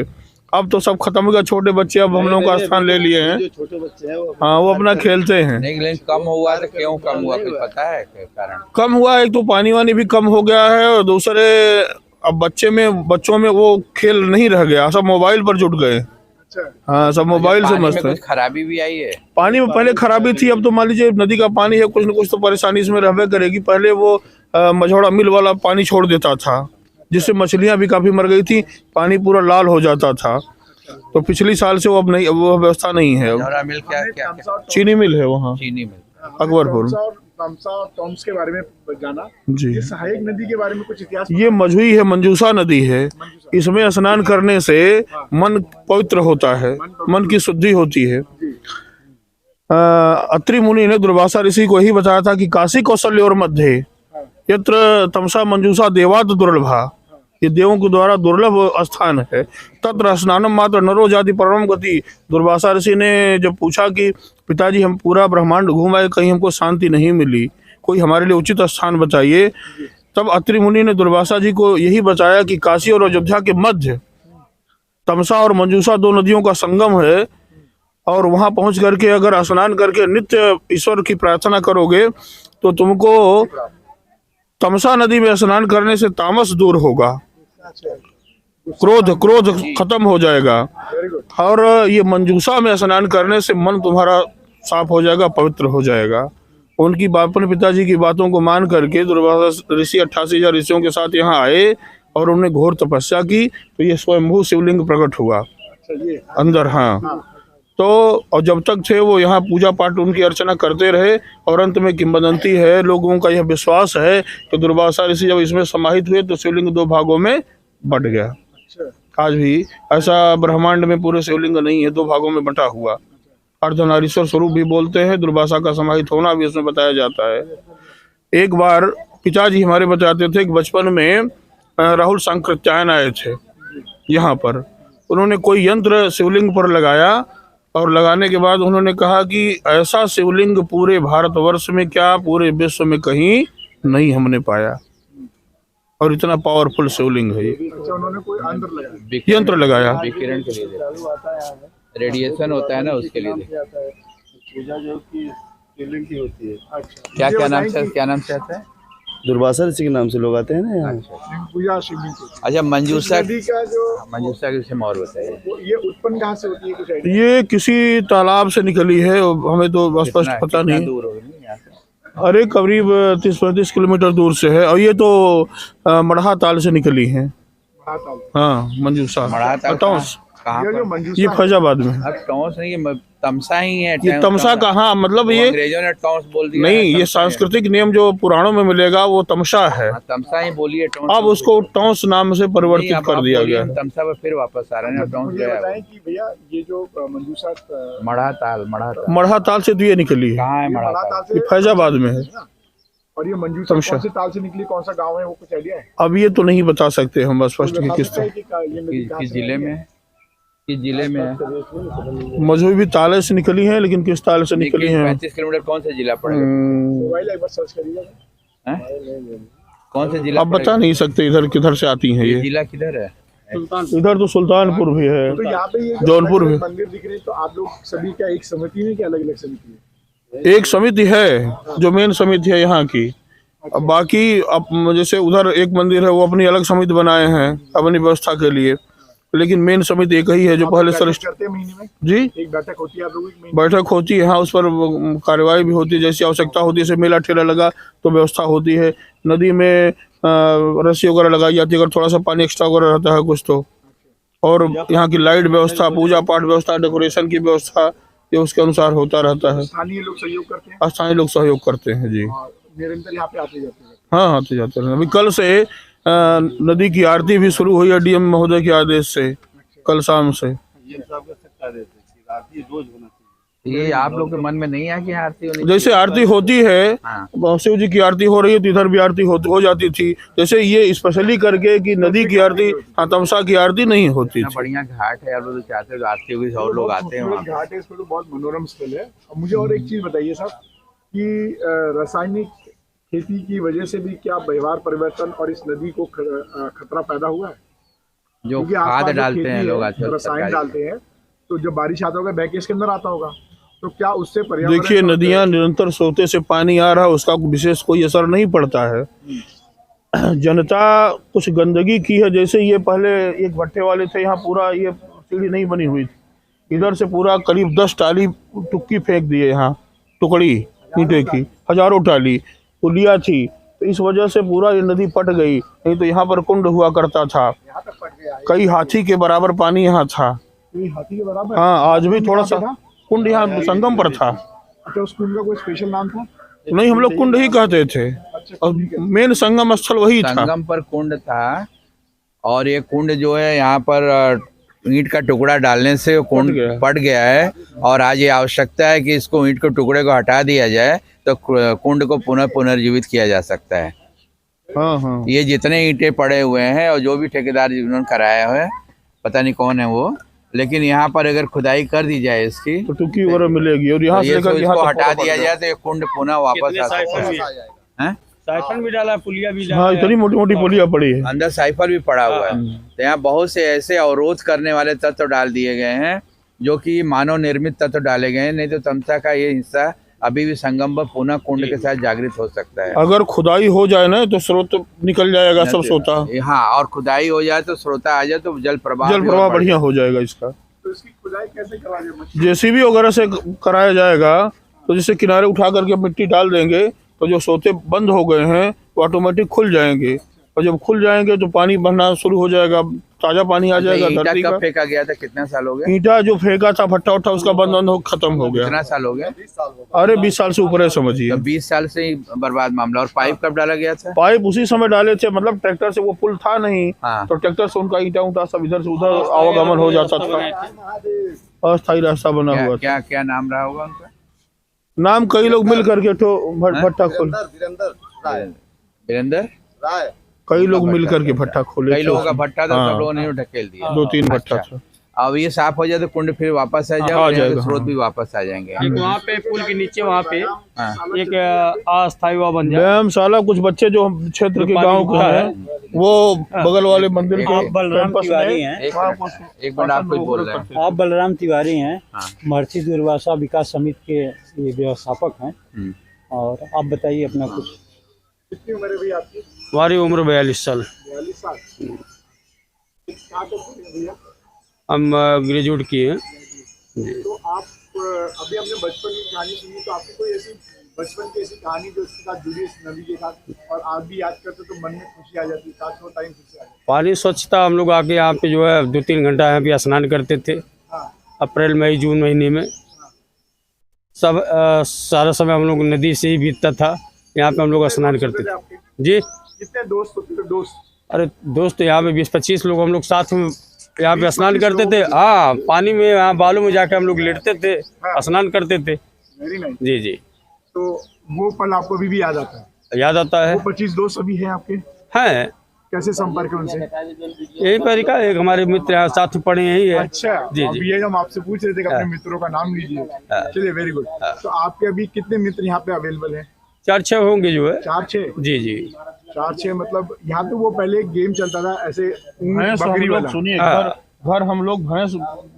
अब तो सब खत्म हो गया, छोटे बच्चे अब हम लोगों का स्थान ले लिए हैं। छोटे बच्चे हैं वो हाँ वो अपना खेलते हैं। नहीं लेकिन कम हुआ तो क्यों कम हुआ, कुछ पता है क्या कारण? कम हुआ, एक तो पानी वानी भी कम हो गया है, और दूसरे अब बच्चों में वो खेल नहीं रह गया, सब मोबाइल पर जुट गए। अच्छा, हाँ सब मोबाइल से पानी में मस्त है। कुछ खराबी भी आई है? पानी में पहले खराबी थी, अब तो मान लीजिए नदी का पानी है, कुछ न कुछ तो परेशानी इसमें रहबे करेगी। पहले वो मझौड़ा मिल वाला पानी छोड़ देता था, जिससे मछलियां भी काफी मर गई थी, पानी पूरा लाल हो जाता था। तो पिछली साल से वो अब नहीं, वो व्यवस्था नहीं है। झोरा मिल क्या क्या क्या? चीनी मिल है वहाँ चीनी मिल। अकबरपुर। तमसा और टॉम्स के बारे में जाना। जी, ये सहायक नदी के बारे में कुछ इतिहास? ये मझुई है, मंजूसा नदी है। इसमें स्नान करने से मन पवित्र होता है, मन की शुद्धि होती है। अत्रि मुनि ने दुर्वासा ऋषि को यही बताया था कि काशी कौशल्य और मध्य यत्र तमसा मंजूसा देवात दुर्लभा, ये देवों के द्वारा दुर्लभ स्थान है। तत्र स्नानम मात्र नरो जाति परम गति। दुर्वासा ऋषि ने जब पूछा कि पिताजी हम पूरा ब्रह्मांड घूमाए, कहीं हमको शांति नहीं मिली, कोई हमारे लिए उचित स्थान बताइए। तब अत्रि मुनि ने दुर्वासा जी को यही बताया कि काशी और अयोध्या के मध्य तमसा और मंजूसा दो नदियों का संगम है, और वहां पहुंच करके अगर स्नान करके नित्य ईश्वर की प्रार्थना करोगे तो तुमको तमसा नदी में स्नान करने से तामस दूर होगा, क्रोध खत्म हो जाएगा, और ये मंजूसा में स्नान करने से मन तुम्हारा साफ हो जाएगा, पवित्र हो जाएगा। उनकी अपने पिताजी की बातों को मान करके दुर्वासा ऋषि 88,000 ऋषियों के साथ यहाँ आए और उन्होंने घोर तपस्या की, तो ये स्वयंभू शिवलिंग प्रकट हुआ अंदर। हाँ, तो और जब तक थे वो यहाँ पूजा पाठ उनकी अर्चना करते रहे, और अंत में किंवदंती है, लोगों का यह विश्वास है कि दुर्वासा ऋषि जब इसमें समाहित हुए तो शिवलिंग 2 भागों में बट गया। आज भी ऐसा ब्रह्मांड में पूरे शिवलिंग नहीं है, 2 भागों में बटा हुआ। अर्धनारीश्वर स्वरूप भी बोलते हैं, दुर्वासा का समाहित होना भी उसमें बताया जाता है। एक बार पिताजी हमारे बताते थे कि बचपन में राहुल सांकृत्यायन आए थे यहाँ पर, उन्होंने कोई यंत्र शिवलिंग पर लगाया, और लगाने के बाद उन्होंने कहा कि ऐसा शिवलिंग पूरे भारतवर्ष में क्या पूरे विश्व में कहीं नहीं हमने पाया, और इतना पावरफुल शिवलिंग है ये। उन्होंने कोई यंत्र लगाया, विकिरण के लिए, रेडिएशन होता है ना, उसके लिए। पूजा जो की शिवलिंग की होती है। क्या नाम से आता है? दुर्वासा ऋषि के नाम से लोग आते हैं ना यहाँ। पूजा शिवलिंग की। अच्छा, मंजूसा का जो मंजूसा के विषय में और बताइए। ये उत्पन्न कहाँ से होती है कुछ idea? ये किसी तालाब से निकली है, हमें तो स्पष्ट पता नहीं। दूर होगी यहाँ से? अरे करीब 30-35 किलोमीटर दूर से है, और ये तो मढ़ा ताल से निकली है। हाँ, मंजूसा मढ़ा ताल टौंस, कहाँ ये जो पर? मंजूसा ये फैजाबाद में है। अब टॉस नहीं, ये तमसा ही है। ये तमसा का, हाँ मतलब ये अंग्रेजों ने टॉस बोल दिया। नहीं, ये तमसा सांस्कृतिक नियम जो पुराणों में मिलेगा वो तमसा है, है। तमसा ही बोलिए, टॉस अब उसको टौंस नाम से परिवर्तित कर दिया गया है। तमसा पर फिर वापस आ रहे हैं, टॉस मुझे बताएं कि भैया ये जो मंजूसा मढ़ा ताल मढ़ा ताल से तो ये निकली है, कहाँ है? मढ़ा मढ़ा ताल ताल ये से, फैजाबाद में है। और ये मंजूसा तमसा। कौन से ताल से निकली, कौन सा गांव है, वो कुछ आइडिया है? अब ये तो नहीं बता सकते हम स्पष्ट कि किस तरह। किस जिले में है? किस जिले में है? मजहबी ताले से निकली है, लेकिन किस ताले से निकली है 35 किलोमीटर कौन सा जिला पड़ेगा? मोबाइल एक बार सर्च करिएगा। हैं? कौन सा जिला अब बता नहीं सकते इधर किधर से आती हैं ये ये। जिला किधर है? इधर तो सुल्तानपुर भी है, तो यहाँ पे ये जो जौनपुर में मंदिर दिख रहे हैं, तो आप लोग सभी क्या एक समिति में, क्या अलग अलग समिति है? एक समिति है जो मेन समिति है यहाँ की। अब बाकी अब जैसे उधर एक मंदिर है, वो अपनी अलग समिति बनाए हैं अपनी व्यवस्था के लिए, लेकिन मेन समिति एक ही है जो पहले सरिष्ठ करते हैं महीने में जी एक बैठक होती है आप लोगों की? बैठक होती है, हाँ उस पर कार्यवाही भी होती है, जैसी आवश्यकता होती है। जैसे मेला ठेला लगा तो व्यवस्था होती है, नदी में रस्सी वगैरह लगाई जाती है, अगर थोड़ा सा पानी एक्स्ट्रा वगैरह रहता है कुछ तो, और यहाँ की लाइट व्यवस्था, पूजा पाठ व्यवस्था, डेकोरेशन की व्यवस्था, ये उसके अनुसार होता रहता है। स्थानीय लोग सहयोग करते हैं, स्थानीय लोग सहयोग करते हैं जी। और निरंतर यहाँ पे आते जाते हैं। हाँ, आते जाते हैं। अभी कल से नदी की आरती भी शुरू हुई है डीएम महोदय के आदेश से, कल शाम से। ये आप लोग के मन में नहीं है कि आरती होनी? जैसे आरती होती है, हाँ। शिव जी की आरती हो रही है तो इधर भी आरती हो जाती थी, जैसे ये स्पेशली करके कि नदी की आरती, हाँ तमसा की आरती नहीं होती इतना थी। बढ़िया घाट है, आप लोग चाहते हो आरती होगी, और लोग आते हैं वहाँ। घाट है, इसमें तो बहुत मनोरम स्थल है। अब मुझे और एक चीज बताइए साहब कि रासायनिक खेती की वजह से भी क्या व्यवहार परिवर्तन और इस नदी को खतरा पैदा हुआ है? जो क्योंकि आसपास खाद जो डालते खेती हैं है, लोग आजकल रसायन सरकारी। डालते हैं, तो जब बारिश आता होगा बैक इसके अंदर आता होगा, तो क्या उससे पर्यावरण? देखिए, नदियां निरंतर सोते से पानी आ रहा है, उसका विशेष कोई असर नहीं पड़ता है। जनता कुछ गंदगी की है, जैसे ये पहले एक भट्टे वाले थे, यहाँ पूरा ये सीढ़ी नहीं बनी हुई थी, इधर से पूरा करीब 10 टाली टुक्की फेंक दिए, यहाँ टुकड़ी ईंटे की हजारों टाली पुलिया थी, तो इस वजह से पूरा ये नदी पट गई। नहीं तो यहाँ पर कुंड हुआ करता था, कई हाथी के बराबर पानी यहाँ था। हाथी के बराबर? हाँ, आज भी थोड़ा सा कुंड यहाँ संगम पर था। अच्छा, उस कुंड का कोई स्पेशल नाम था? नहीं, हम लोग कुंड ही कहते थे, और मेन संगम स्थल वही था। संगम पर कुंड था, और ये कुंड जो है यहाँ पर ईंट का टुकड़ा डालने से वो कुंड पट गया है, और आज ये आवश्यकता है कि इसको ईंट के टुकड़े को हटा दिया जाए तो कुंड को पुनर्जीवित किया जा सकता है। हाँ हाँ, ये जितने ईंटें पड़े हुए हैं और जो भी ठेकेदार जिन्होंने कराया है, पता नहीं कौन है वो, लेकिन यहाँ पर अगर खुदाई कर दी जाए इसकी तो टुकी वगैरह मिलेगी, और यहाँ तो से लेकर इसको हटा दिया जाए तो ये कुंड पुनः वापस आ सकता है। साइफन भी डाला, पुलिया भी डाला। हाँ, इतनी मोटी मोटी पुलिया पड़ी है। अंदर साइफर भी पड़ा हुआ है। तो यहाँ बहुत से ऐसे अवरोध करने वाले तत्व डाल दिए गए हैं जो कि मानव निर्मित तत्व डाले गए हैं। नहीं तो तमसा का ये हिस्सा अभी भी संगम पर पुनः कुंड के साथ जागृत हो सकता है। अगर खुदाई हो जाए ना तो स्रोत निकल जाएगा सब सोता। हाँ, और खुदाई हो जाए तो स्रोता आ जाए तो जल प्रवाह बढ़िया हो जाएगा इसका। तो इसकी खुदाई कैसे करवाएंगे? जेसीबी वगैरह से कराया जाएगा। तो जैसे किनारे उठा करके मिट्टी डाल देंगे तो जो सोते बंद हो गए हैं वो ऑटोमेटिक खुल जाएंगे, और जब खुल जाएंगे तो पानी बहना शुरू हो जाएगा, ताजा पानी आ जाएगा धरती का। कब फेंका गया था? कितना साल हो गए? ईंटा जो फेंका था भट्टा उठा उसका बंधन हो खत्म हो गया। कितना साल हो गया? अरे 20 साल से ऊपर है समझिए। तो 20 साल से ही बर्बाद मामला। और पाइप कब डाला गया था? पाइप उसी समय डाले थे, मतलब ट्रैक्टर से, वो पुल था नहीं। हाँ। तो ट्रैक्टर से उनका ईंटा उठा सब इधर से उधर आवागमन हो जाता था। अस्थायी रास्ता बना हुआ था। क्या क्या नाम रहा होगा उनका? नाम कई लोग मिल करके भट्टा खोल, वीरेंद्र राय, कई लोग मिल करके भट्टा खोले। कई लोगों का भट्टा था, हाँ। सब लोगों ने ढकेल दिया। 2-3 भट्टा था। अब ये साफ हो जाए तो कुंड फिर वापस आ जाए, आ और यहाँ जाएगा, के स्रोत हाँ। भी वापस आ जाएंगे। एक वहाँ पे पुल के नीचे वहाँ पे हाँ। एक अस्थायी वहाँ बन जाए। व्यायामशाला कुछ बच्चे जो क्षेत्र के गांव के हैं वो बगल वाले मंदिर के आप बलराम कैंपस तिवारी में हैं? एक मिनट, आप कुछ बोल रहे हैं। आप बलराम तिवारी हैं, हाँ। महर्षि दुर्वासा विकास समिति के ये व्यवस्थापक हैं। और आप बताइए अपना कुछ। कितनी उम्र है भाई आपकी? हमारी उम्र 42 साल। 42 साल। क्या करते हैं भैया? हम ग्रेजुएट किए हैं। तो आप अभी हमने बचपन की कहानी सुनी, तो आपकी कोई ऐसी बचपन की ऐसी कहानी जो उसके साथ जुड़ी इस नदी के साथ, और आप भी याद करते तो मन में खुशी आ जाती, काश वो टाइम फिर से आ जाए? पानी स्वच्छ था। हम लोग आके यहाँ पे जो है 2-3 घंटा यहाँ पे स्नान करते थे। हाँ। अप्रैल मई जून महीने में सब सारा समय हम लोग नदी से ही बीतता था। यहाँ पे हम लोग स्नान करते थे। आपके जी, कितने दोस्त होते थे? दोस्त अरे दोस्त यहाँ पे 20-25 लोग हम लोग साथ में यहाँ पे स्नान करते थे। हाँ, पानी में यहाँ बालू में जाके हम लोग लेटते थे, स्नान करते थे। Very nice. जी जी, तो वो पल आपको अभी भी याद आता है? याद आता है। वो 25 दोस्त अभी हैं आपके? हैं, कैसे संपर्क है उनसे? यही पर का एक हमारे मित्र यहाँ साथ में पढ़े यही है। अच्छा, जी अब जी। ये हम आपसे पूछ रहे थे कि अपने मित्रों का नाम लीजिए। चलिए, वेरी गुड। तो आपके अभी कितने मित्र यहाँ पे अवेलेबल हैं? 4-6 होंगे जो है। 4-6? जी जी। 4-6 मतलब यहाँ पे वो पहले एक गेम चलता था ऐसे भैंस हम बकरी लोग वाला। सुनिए, हाँ। घर हम लोग भैंस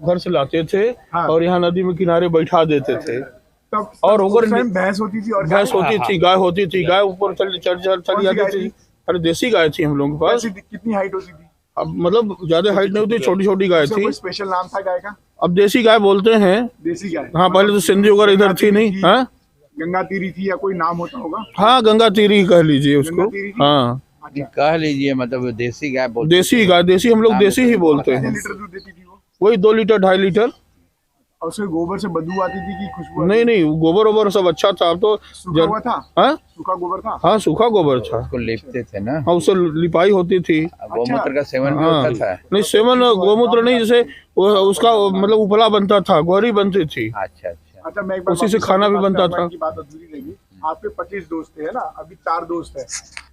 घर से लाते थे। हाँ। और यहाँ नदी में किनारे बैठा देते थे। तब और उस उस टाइम भैंस होती थी और भैंस होती थी, गाय होती थी। गाय ऊपर चली जाती थी। अरे देसी गाय थी हम लोगों के पास। कितनी हाइट होती थी? अब मतलब ज्यादा हाइट नहीं होती, छोटी छोटी गाय उसका थी। कोई स्पेशल नाम था गाय का? अब देसी गाय बोलते हैं। देसी गाय? हाँ, पहले तो सिंधी वगैरह इधर थी नहीं। हाँ, गंगा तीरी थी या कोई नाम होता होगा? हाँ, गंगा तीरी कह लीजिए उसको। गंगा तीरी? हाँ, कह लीजिए, मतलब देसी गाय बोलते देसी गाय, देसी हम लोग देसी ही बोलते कितने हैं। लीटर दूध देती थी वो? वही 2 लीटर 2.5 लीटर। और उसके गोबर से बदबू आती थी कि खुशबू? नहीं नहीं, गोबर वोबर सब अच्छा था। अब तो सूखा हुआ था? हाँ सूखा गोबर था? हाँ, सूखा गोबर था। उसको लेपते थे ना। हाँ, उससे लिपाई होती थी। गोमूत्र का सेवन भी हाँ, होता था। नहीं सेवन गोमूत्र नहीं, जैसे उसका मतलब उपला बनता था, गोहरी बनती थी। अच्छा अच्छा। अच्छा, मैं एक बार उसी से वापस खाना भी आपके बनता पास था। की बात अधूरी रहेगी। आपके 25 दोस्त थे, है ना? अभी 4 दोस्त है।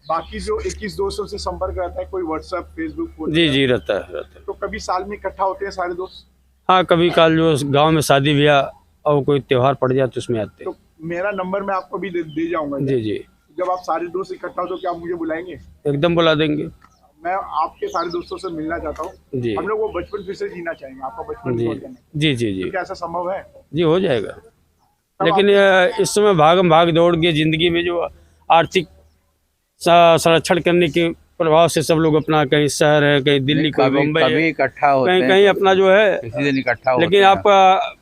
बाकी जो 21 दोस्तों से संपर्क रहता है, कोई व्हाट्सएप, फेसबुक? जी जी, रहता है। तो कभी साल में इकट्ठा होते हैं सारे दोस्त? हाँ, कभी काल जो गांव में शादी ब्याह और कोई त्योहार पड़ जाए तो उसमें आते हैं। तो मेरा नंबर मैं आपको भी दे जाऊंगा। जी जी, जब आप सारे दोस्त इकट्ठा हो तो क्या आप मुझे बुलाएंगे? एकदम बुला देंगे। मैं आपके सारे दोस्तों से मिलना चाहता हूँ। जी हम लोग वो बचपन फिर से जीना चाहेंगे, आपका बचपन जी लौट जाना। जी जी जी क्या ऐसा संभव है? जी, हो जाएगा। लेकिन इस समय भागम भाग दौड़ के जिंदगी में जो आर्थिक संरक्षण करने के प्रभाव से सब लोग अपना कहीं शहर है, कहीं दिल्ली, कहीं कभी मुंबई कभी है, इकट्ठा होते कहीं हैं, कहीं अपना जो है। किसी दिन इकट्ठा होते लेकिन हैं। आप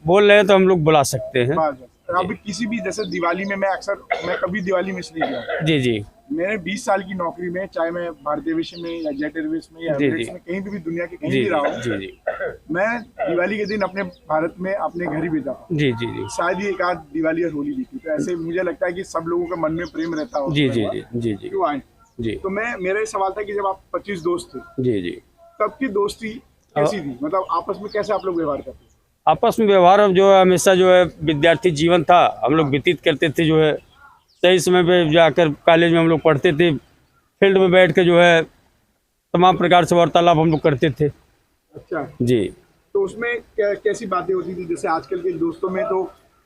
बोल रहे हैं तो हम लोग बुला सकते हैं। बस। अभी किसी भी, जैसे दिवाली में मैं कभी दिवाली मिस नहीं किया। जी जी मैंने 20 साल की नौकरी में, चाहे मैं भारतीय एविएशन में या जेट एयरवेज में या जी, एमिरेट्स जी। में कहीं भी दुनिया के कहीं जी भी रहा हूँ, जी जी मैं दिवाली के दिन अपने भारत में अपने घर ही बिताता हूँ। जी जी जी शायद ही एक आध दिवाली और होली बीती। तो ऐसे मुझे लगता है कि सब लोगों के मन में प्रेम रहता हो। जी जी जी जी जी क्यों आए? जी तो मेरा ये सवाल था कि जब आप 25 दोस्त थे, जी जी, तब की दोस्ती कैसी थी? मतलब आपस में कैसे आप लोग व्यवहार करते? आपस में व्यवहार जो है हमेशा जो है विद्यार्थी जीवन था, हम लोग व्यतीत करते थे। जो है सही समय पे जाकर कॉलेज में हम लोग पढ़ते थे, फील्ड में बैठ के जो है तमाम प्रकार से वार्तालाप हम लोग करते थे। अच्छा जी, तो उसमें कैसी बातें होती थी? जैसे आजकल के दोस्तों में तो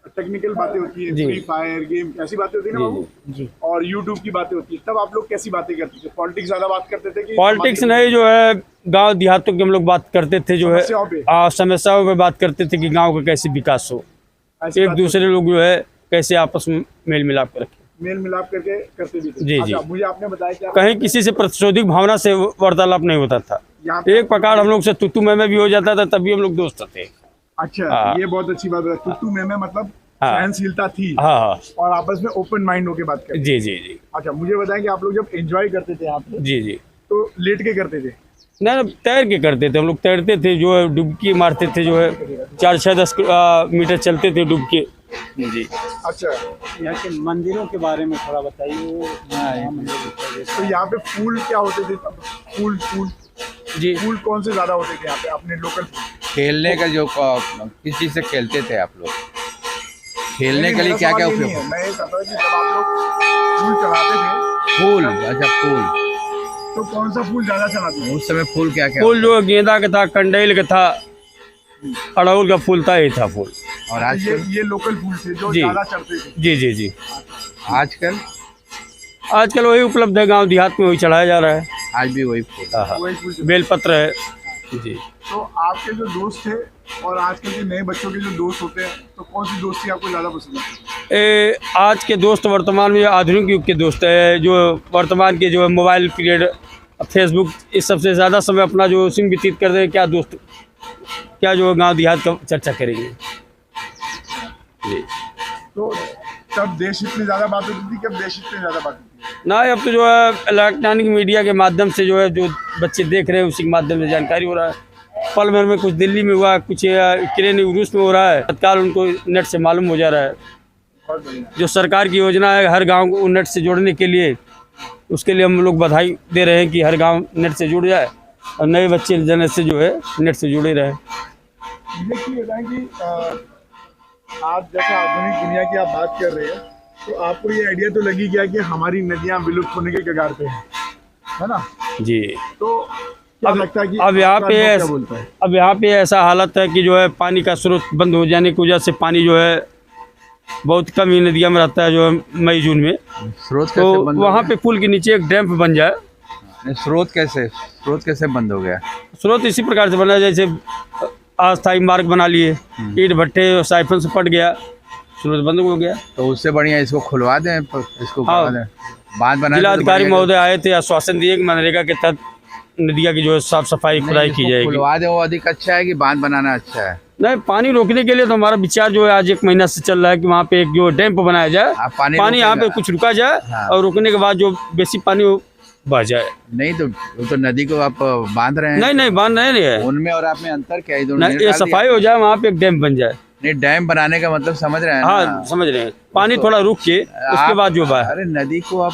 टेक्निकल बातें होती है, जी। फ्री फायर गेम ऐसी बातें होती है ना बाबू, जी और यूट्यूब की बातें होती है, तब आप लोग कैसी बातें करते थे? पॉलिटिक्स ज्यादा बात करते थे कि पॉलिटिक्स नहीं, जो है गांव देहातों की हम लोग बात करते थे, जो है समस्याओं पे? समस्याओं पे बात करते थे कि गांव का कैसे विकास हो, ऐसी एक बात दूसरे लोग जो है कैसे आपस में मेल मिलाप कर रखें। मेल मिलाप करके करते भी थे? जी, अच्छा, जी। मुझे आपने बताया कि आप कहीं किसी से प्रतिशोधिक भावना से वार्तालाप नहीं होता था। यहाँ पे एक प्रकार हम लोग से तू मैं भी हो जाता था, तभी हम लोग दोस्त थे। अच्छा, हाँ। ये बहुत अच्छी बात है। तू में मतलब हाँ। सहनशीलता थी हाँ हाँ, और आपस में ओपन माइंड होके बात करते। जी जी जी अच्छा, मुझे बताएं कि आप लोग जब एंजॉय करते थे यहाँ पे जी जी। तो लेट के करते थे? नहीं, तैर के करते थे हम लोग, तैरते थे, जो है डुबकी मारते थे, जो है 4-6-10 मीटर चलते थे डूब के। जी। अच्छा, यहाँ के मंदिरों के बारे में थोड़ा बताइए। तो यहाँ पे फूल क्या होते थे तब? फूल जी, फूल कौन से ज्यादा होते थे यहाँ पे अपने लोकल? खेलने का जो किस चीज से खेलते थे आप लोग? खेलने के लिए क्या क्या उपयोग? मैं ये कहता हूँ कि जब आप लोग फूल चढ़ाते थे फूल, अच्छा फूल, तो कौन सा फूल ज्यादा चढ़ाते थे? उस समय फूल क्या क्या? फूल जो गेंदा का था, कंडेल का था, अड़हुल का फूल था, ये था फूल। और आजकल? ये लोकल फूल थे जो जी। ज्यादा चढ़ते थे। जी जी जी। आजकल? आजकल वही उपलब्ध है, गांव देहात में वही चढ़ाया जा रहा है। आज भी वही फूल? हाँ हाँ, वही फूल। बेलपत्र है। जी। तो आपके जो दोस्त थे और आजकल के नए बच्चों के जो दोस्त होते हैं, तो कौन सी दोस्ती आपको ज्यादा पसंद है? आज के दोस्त वर्तमान में आधुनिक युग के दोस्त है, जो वर्तमान के जो है मोबाइल पीरियड, फेसबुक, इस सबसे ज़्यादा समय अपना जो उसी में व्यतीत करते हैं। क्या दोस्त, क्या जो गांव देहात का चर्चा करेंगे। जी। तो तब देश इतनी ज्यादा बात होती थी, कब देश इतनी ज्यादा बात होती थी? ना, अब तो जो है इलेक्ट्रॉनिक मीडिया के माध्यम से जो है जो बच्चे देख रहे हैं उसी के माध्यम से जानकारी हो रहा है। पल भर में कुछ दिल्ली में हुआ, कुछ यूक्रेन रूस में हो रहा है, तत्काल उनको नेट से मालूम हो जा रहा है। बहुत बढ़िया। जो सरकार की योजना है हर गांव को नेट से जोड़ने के लिए, उसके लिए हम लोग बधाई दे रहे हैं कि हर गांव नेट से जुड़ जाए और नए बच्चे जन से जो है नेट से जुड़े रहे। मुझे ये बताएं कि आज जैसे आधुनिक दुनिया की आप बात कर रहे हैं, तो आपको ये आइडिया तो लगी क्या कि हमारी नदियां विलुप्त होने के कगार पे हैं, है ना? जी। तो क्या लगता है कि अब यहाँ आपका पे अनुभव क्या बोलता है? अब यहाँ पे ऐसा हालत है कि जो है पानी का स्रोत बंद हो जाने की वजह से पानी जो है बहुत कम ही नदिया में रहता है, जो है मई जून में। स्रोत कैसे तो बंद हो वहाँ गया? पे पुल के नीचे एक डैम बन जाए। नहीं, स्रोत कैसे बंद हो गया? स्रोत इसी प्रकार से बना, जैसे अस्थायी मार्ग बना लिए, ईंट भट्टे साइफन से पट गया, स्रोत बंद हो गया। तो उससे बढ़िया इसको खुलवा दें, इसको हाँ। बढ़ा दें, बांध बना जिलाधिकारी महोदय आए थे, आश्वासन दिए कि मनरेगा के तहत नदिया की जो है साफ सफाई खुदाई की जाएगी। खुलवा दें, वो अधिक अच्छा है कि बांध बनाना अच्छा है? नहीं, पानी रोकने के लिए तो हमारा विचार जो है आज 1 महीना से चल रहा है कि वहाँ पे एक जो डैम बनाया जाए, आप पानी यहाँ पे रोकेगा। कुछ रुका जाए, हाँ। और रुकने के बाद जो बेसी पानी वो बह जाए। नहीं तो वो तो नदी को आप बांध रहे हैं। नहीं नहीं, बांध नहीं है। उनमें और आप में अंतर क्या है? दोनों नहीं, ने ये डाल दिया। सफाई हो जाए, वहाँ पे एक डैम बन जाए। नहीं, डैम बनाने का मतलब समझ रहे हैं ना? हाँ, समझ रहे हैं। पानी थोड़ा रुक के उसके आप- बाद जो बहा। अरे नदी को आप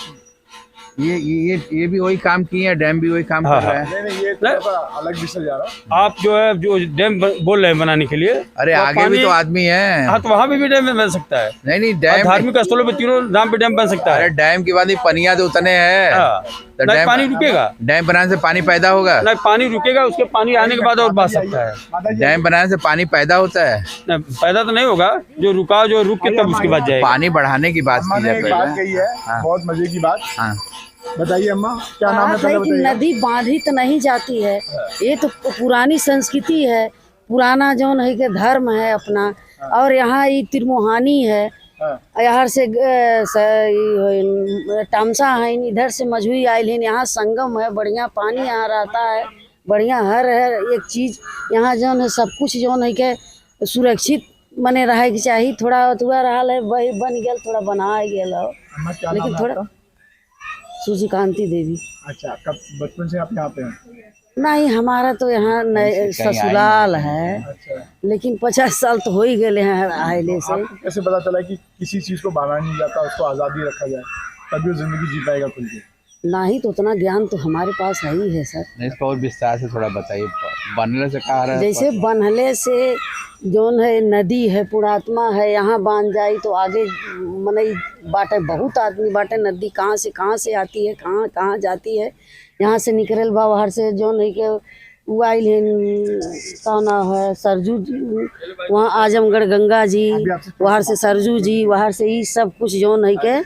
ये भी वही काम किए हैं, डैम भी वही काम हाँ, कर रहा है। नहीं, ये थोड़ा सा अलग विषय जा रहा है। आप जो है जो डैम बोल रहे हैं बनाने के लिए, अरे तो आगे भी तो आदमी है। हाँ, तो वहाँ पे भी डैम बन सकता है। नहीं और डैम, धार्मिक स्थलों पे तीनों नाम पे डैम बन सकता अरे है। डैम के बाद ही पनिया तो उतने हैं। हाँ, तो नहीं, डैम पानी रुकेगा। डैम बनाने से पानी पैदा होगा? नहीं, पानी रुकेगा, उसके पानी आने के बाद और बह सकता है। माता जी, डैम बनाने से पानी पैदा होता है? नहीं, पैदा तो नहीं होगा, जो रुका जो रुक के तब उसके बाद जाएगा। पानी बढ़ाने की बात अम्मा की ने जाए एक बात पहले। कही है, हाँ। बहुत मजे की बात। हाँ। बताइए अम्मा, क्या नाम है? बात पहले है कि बताइए। नदी बांधी तो नहीं जाती है, ये तो पुरानी संस्कृति है, पुराना जौन है कि धर्म है अपना। और यहाँ ये तिरमोहानी है, हाँ। यहाँ से टामसा है, इधर से मझुई आयल है, यहाँ संगम है, बढ़िया पानी यहाँ रहता है, बढ़िया हर एक चीज़ यहाँ जौन है, सब कुछ जौन है के सुरक्षित बने रहे के चाहिए। थोड़ा अतुआ रहा है, वही बन गया, थोड़ा बना गया, अम्मा, क्या लेकिन नाम है थोड़ा आपका? सूर्यकांति देवी। अच्छा, कब बचपन से आप यहाँ पे हैं? नहीं, हमारा तो यहाँ ससुराल है, अच्छा, लेकिन 50 साल तो हो ही गए हैं आइले से। आपको कैसे पता चला कि किसी चीज को बांधा नहीं जाता, उसको आज़ादी रखा जाए, तभी वो जिंदगी जी पाएगा खुल के? नहीं तो उतना ज्ञान तो हमारे पास है ही है सर। नहीं, इसको और विस्तार से थोड़ा बताइए। बनने से कहा रहा है? जैसे बनहले से जौन है नदी है, पुणात्मा है, यहाँ बांध जाई तो आगे मने बाटे बहुत आदमी बाटे, नदी कहाँ से आती है, कहाँ जाती है, यहाँ से निकलल बा बाहर से जौन है कि वो आइल हैं का नाम है सरजू जी, वहाँ आजमगढ़ गंगा जी, वहाँ से सरजू जी, वहाँ से ये सब कुछ जौन है के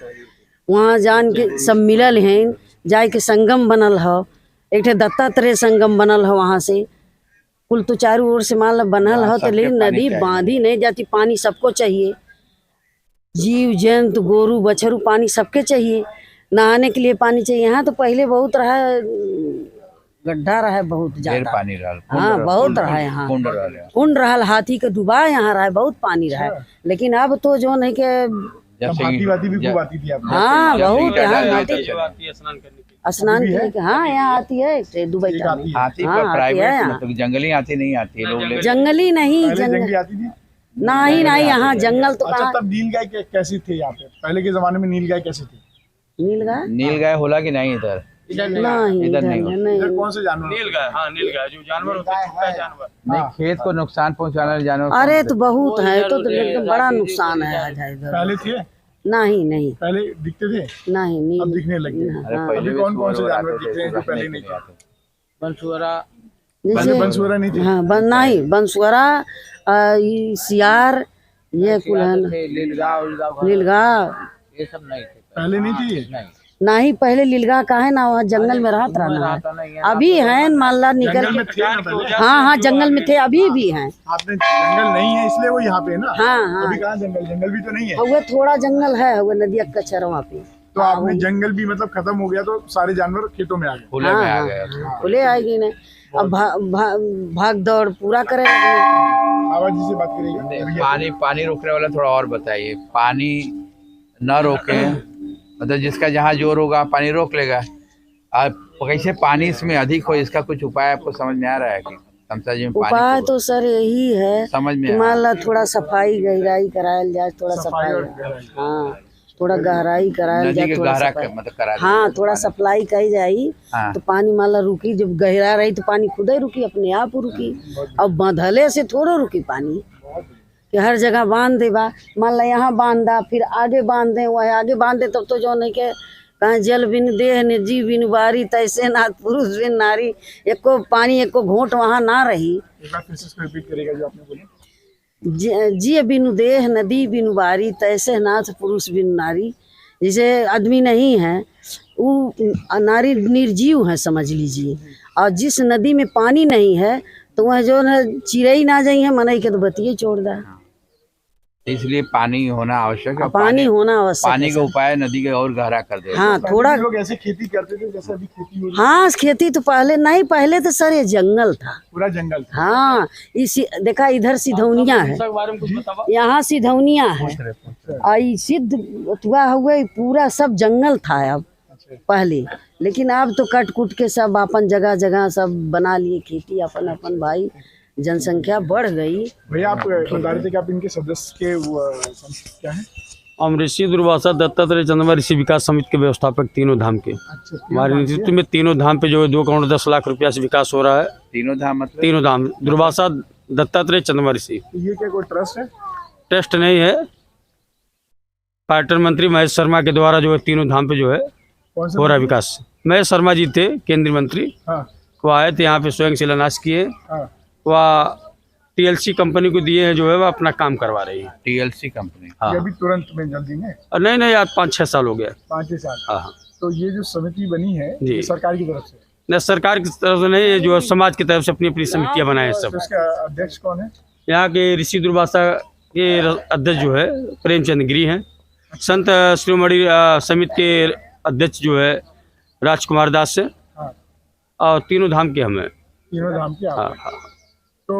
वहाँ जान के सब मिलल हैं, जाए के संगम बनल हो, एक ठे दत्तात्रेय संगम बनल हो वहाँ से। कुल तो चारों ओर से मान लो बनल हो, तो लेकिन नदी बांधी नहीं जाती, पानी सबको चाहिए, जीव जंतु गोरू बछरू पानी सबके चाहिए, नहाने के लिए पानी चाहिए। यहाँ तो पहले बहुत रहा, गड्ढा रहा है बहुत ज्यादा, पानी रहा, हाँ बहुत रहा है यहाँ, कुंड रहा, हाथी के डुबा यहाँ रहा है, बहुत पानी रहा है। लेकिन अब तो जो नहीं के हाथी वाती भी खूब आती थी आप? हाँ बहुत यहाँ घाटी स्नान के लिए, हाँ हाँ यहाँ आती है दुबई का, हाथी हाँ, पर आती प्राइवेट है मतलब जंगली हाथी नहीं आती है, लोग जंगली नहीं, जंगली आती थी नहीं नहीं, यहाँ जंगल तो अच्छा कहाँ। तब नीलगाय कैसी थी यहाँ पे? पहले के जमाने में नीलगाय कैसी थी? नीलगाय नीलगाय होला कि नहीं इधर? नहीं, इधर नहीं होता। नहीं, कौन से जानवर? नीलगाय, हाँ नीलगाय जो जानवर होता है, जानवर नहीं, खेत को नुकसान पहुंचाने वाले जानवर। अरे तो बहुत है, तो एकदम बड़ा नुकसान है आज इधर। पहले थे? नहीं नहीं, पहले दिखते थे, नहीं अब दिखने लगे। अभी कौन कौन से जानवर दिख रहे हैं जो पहले नहीं थे? बनसुअरा, पहले बनसुअरा नहीं थे? हाँ नहीं, बनसुअरा, सियार, ये कुल है, नीलगाय ये सब नहीं थे, पहले नहीं थी ये? नहीं, पहले लीलगाय का है ना, वहाँ जंगल में रहता है, अभी है मान ला निकल जंगल में थे ना पहले? हाँ हाँ जंगल में थे, अभी भी हैं। आपने जंगल नहीं है इसलिए वो यहाँ पे है ना? हाँ हाँ, अभी कहाँ जंगल? जंगल भी तो नहीं है। हुए थोड़ा जंगल है, हुए नदिया कचरा वहाँ पे। तो आपने जंगल भी मतलब खत्म हो गया तो सारे जानवर खेतों में आ गए? खुले में आ गए, खुले आएगी ना, अब भाग दौड़ पूरा करे। आवाज जी से बात करेंगे। पानी रोकने वाला थोड़ा और बताइए। पानी न रोके मतलब जिसका जहाँ जोर होगा पानी रोक लेगा, आप कैसे पानी इसमें अधिक हो, इसका कुछ उपाय आपको समझ में आ रहा है कि तमसा जी में पानी? उपाय तो सर यही है, समझ में मान ला थोड़ा सफाई गहराई करायल जाए, थोड़ा सफाई, हाँ थोड़ा गहराई करायल जाए, थोड़ा मतलब करा, हाँ थोड़ा सप्लाई कही जाई, हाँ। तो पानी मान ला रुकी, जब गहरा रही तो पानी खुद ही रुकी, अपने आप रुकी। अब बांधले से थोड़ा रुकी पानी, कि हर जगह बांध दे बा, मान ला यहाँ बांधा फिर आगे बांध दे, वह आगे बांध दे, तब तो जो नहीं के कहीं जल बिन देह ने जी बिन बारी, तैसे नाथ पुरुष बिन नारी, एको पानी एको घोंट वहाँ ना रही। रिपीट करेगा जो आपने बोला? जी बिनु देह नदी बिनु बारी, तैसे नाथ पुरुष बिनु नारी। जैसे आदमी नहीं है, वो नारी निर्जीव है समझ लीजिए, और जिस नदी में पानी नहीं है तो वह जो न चिड़ई ना जाई है, मनई के तो बतिये छोड़ दा। इसलिए पानी होना आवश्यक है। पानी होना आवश्यक, पानी का उपाय नदी के और गहरा कर दे। हाँ थोड़ा लोग ऐसे खेती करते थे जैसे अभी खेती हो रही है? हाँ खेती तो पहले नहीं, पहले तो सर ये जंगल था, पूरा जंगल था। हाँ इसी देखा इधर सिधौनिया है, यहाँ सिधौनिया है, और सिद्ध हुए पूरा सब जंगल था अब पहले, लेकिन अब तो कट कुट के सब अपन जगह जगह सब बना लिए खेती, अपन अपन भाई जनसंख्या बढ़ गई। भैया आप बता रहे थे कि आप इनके सदस्य के क्या है? हम ऋषि दुर्वासा दत्तात्रेय चंद्रमा ऋषि विकास समिति के व्यवस्थापक तीनों धाम के। हमारे नेतृत्व में तीनों धाम पे जो है 2 करोड़ 10 लाख रुपया से विकास हो रहा है। तीनों धाम मतलब? तीनों धाम दुर्वासा दत्तात्रेय चंद्रमा ऋषि। ये क्या कोई ट्रस्ट है? ट्रस्ट नहीं है, पर्यटन मंत्री महेश शर्मा के द्वारा जो है तीनों धाम पे जो है हो रहा है विकास। महेश शर्मा जी थे केंद्रीय मंत्री, वो आए थे यहाँ पे, स्वयं शिलान्यास किए, वह TLC कंपनी को दिए हैं, जो है वह अपना काम करवा रही है। TLC company? हाँ। ये अभी तुरंत में जल्दी में? नहीं यार 5-6 साल हो गया। 5-6 साल? हाँ। तो ये जो समिति बनी है ये सरकार की तरफ से? नहीं, सरकार की तरफ से नहीं, ये जो है समाज की तरफ से अपनी अपनी समितियाँ बनाए हैं सब। तो इसका अध्यक्ष कौन है? यहाँ के ऋषि दुर्वासा के अध्यक्ष जो है प्रेमचंद गिरी हैं। संत शिरोमणि समिति के अध्यक्ष जो है राजकुमार दास है, और तीनों धाम के हम हैं। तीनों धाम के आप? हाँ। तो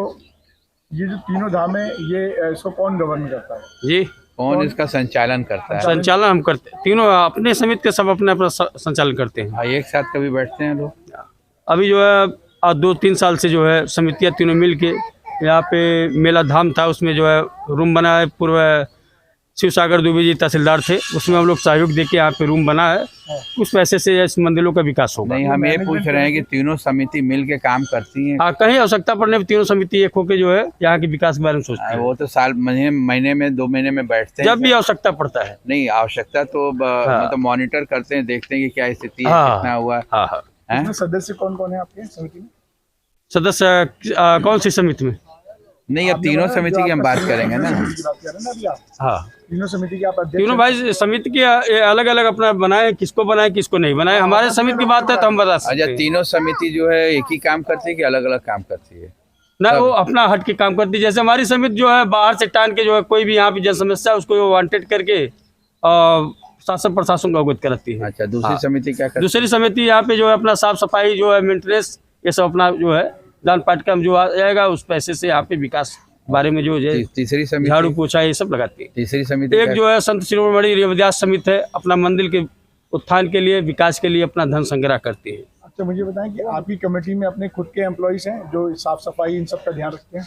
ये जो तीनों धाम है ये इसको कौन गवर्न करता है जी? कौन इसका संचालन करता है? संचालन हम करते हैं, तीनों अपने समिति के सब अपना अपना संचालन करते हैं। एक साथ कभी बैठते हैं लोग? अभी जो है 2-3 साल से जो है समितियाँ तीनों मिल के, यहाँ पे मेला धाम था, उसमें जो है रूम बना है, पूर्व शिव सागर दुबे जी तहसीलदार थे, उसमें हम लोग सहयोग देके यहाँ पे रूम बना है, उस पैसे से इस मंदिरों का विकास होगा। नहीं, हम ये पूछ रहे हैं कि तीनों समिति मिल के काम करती हैं? हाँ, कहीं आवश्यकता पड़ने पर तीनों समिति एक होकर जो है यहाँ के विकास के बारे में सोचते हैं। वो तो साल महीने में 2 महीने में बैठते हैं जब भी आवश्यकता पड़ता है। नहीं, आवश्यकता तो मतलब मॉनिटर करते हैं, देखते हैं कि क्या स्थिति है, कितना हुआ। हाँ। सदस्य कौन कौन है आपके समिति में? सदस्य कौन सी समिति में? नहीं, अब तीनों समिति की हम बात करेंगे ना। हाँ, तीनों समिति के आप अध्यक्ष तीनों हैं। भाई समिति के अलग अलग अपना बनाए, किसको नहीं बनाए। हमारे समिति की बात है तो हम बता सकते अच्छा, हैं तीनों समिति जो है एक ही काम करती है कि अलग अलग काम करती है? ना, वो अपना हट के काम करती है। जैसे हमारी समिति जो है बाहर से टान के जो है कोई भी यहाँ पे जन समस्या है उसको वांटेड करके शासन प्रशासन को अवगत कराती है। अच्छा, दूसरी समिति क्या करती दूसरी समिति यहाँ पे जो है अपना साफ सफाई जो है मेंटेनेंस ये सब अपना जो है दान पाठ्यक्रम जो आ जाएगा उस पैसे से यहाँ पे विकास बारे में जो है तीसरी झाड़ू समिति? पोछा ये सब लगाती है। तीसरी समिति एक जो है संत शिरोमणि रविदास समिति है, अपना मंदिर के उत्थान के लिए विकास के लिए अपना धन संग्रह करती है। अच्छा, मुझे बताएं कि आपकी कमेटी में अपने खुद के एम्प्लॉइज हैं जो साफ सफाई इन सब का ध्यान रखते हैं?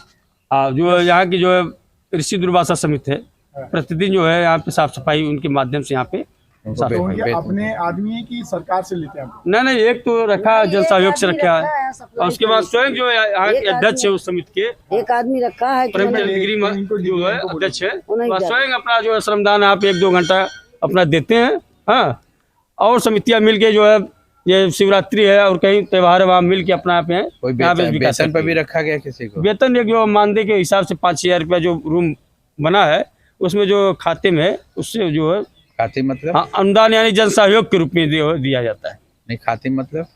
जो यहाँ की जो है ऋषि दुर्वासा समिति है, प्रतिदिन जो है यहाँ पे साफ सफाई उनके माध्यम से यहाँ पे साफ तो सफाई। ये अपने आदमी है कि सरकार से लेते हैं? नहीं, एक तो रखा जन सहयोग से रखा है और उसके बाद स्वयं जो है यहाँ के अध्यक्ष है उस समिति के, एक आदमी रखा है कि परमवीर डिग्री जो है अध्यक्ष है, उन्हें वह स्वयं अपना जो है श्रमदान आप 1-2 घंटा अपना देते हैं। हाँ, और समितियाँ मिल के जो है ये शिवरात्रि है और कई त्योहार है वहाँ मिल के अपना आप हैं कोई यहाँ पे विकास वेतन पर करती भी है। रखा गया किसी को? वेतन एक जो मानदेय के हिसाब से 5,000 रुपया जो रूम बना है उसमें जो खाते में है उससे जो है खाती मतलब? हाँ, अनुदान यानी जन सहयोग के रूप में दिया जाता है। नहीं, खाती मतलब?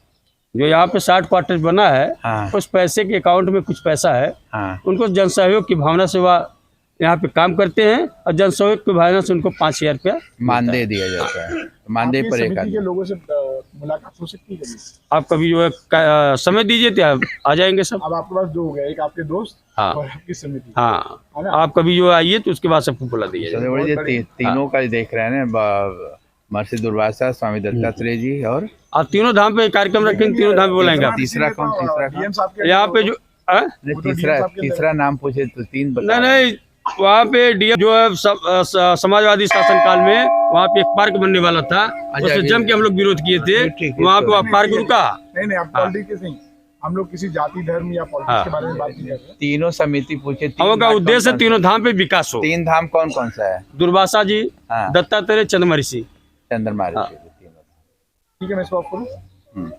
जो यहाँ पे 60 क्वार्टर बना है हाँ। उस पैसे के अकाउंट में कुछ पैसा है, हाँ। उनको जन सहयोग की भावना से वह यहाँ पे काम करते हैं और जन सहयोग की भावना से उनको 5,000 रुपया मानदेय दिया जाता है। मानदेय आपकी पर एक समिति आदमी। के लोगों से मुलाकात हो सकती है कभी? आप कभी जो है समय दीजिए तो आप आ जाएंगे सब। अब आपके पास दो हो गए, एक आपके दोस्त हाँ। और आपकी समिति। हाँ, है ना? आप कभी जो आइए तो उसके बाद सबको बुला दीजिए। चलो बड़ी जी, तीनों का देख रहे हैं ना, महर्षि दुर्वासा, स्वामी दत्तात्रेय जी और आप तीनों धाम पे कार्यक्रम रखेंगे, तीनों धाम पे बुलाएंगे आप। तीसरा कौन? तीसरा डीएम कौन? साहब के यहाँ पे जो तीसरा नाम पूछे तो 3 बता। नहीं, वहाँ पे डीएम जो है समाजवादी शासन काल में वहाँ पे एक पार्क बनने वाला था, उससे जम के हम लोग विरोध किए थे, वहाँ पे वहाँ पार्क रुका। नहीं, आप पॉलिटिक्स नहीं, हम लोग किसी जाति धर्म या पॉलिटिक्स के बारे में बात नहीं कर रहे। तीनों समिति पूछे। हम लोग का उद्देश्य तीनों धाम पे विकास हो। 3 धाम कौन कौन सा है? दुर्वासा जी, हाँ। दत्तात्रेय, चंद्रमा ऋषि। चंद्रमा ऋषि। ठीक है, मैं इसको ऑफ करूँ?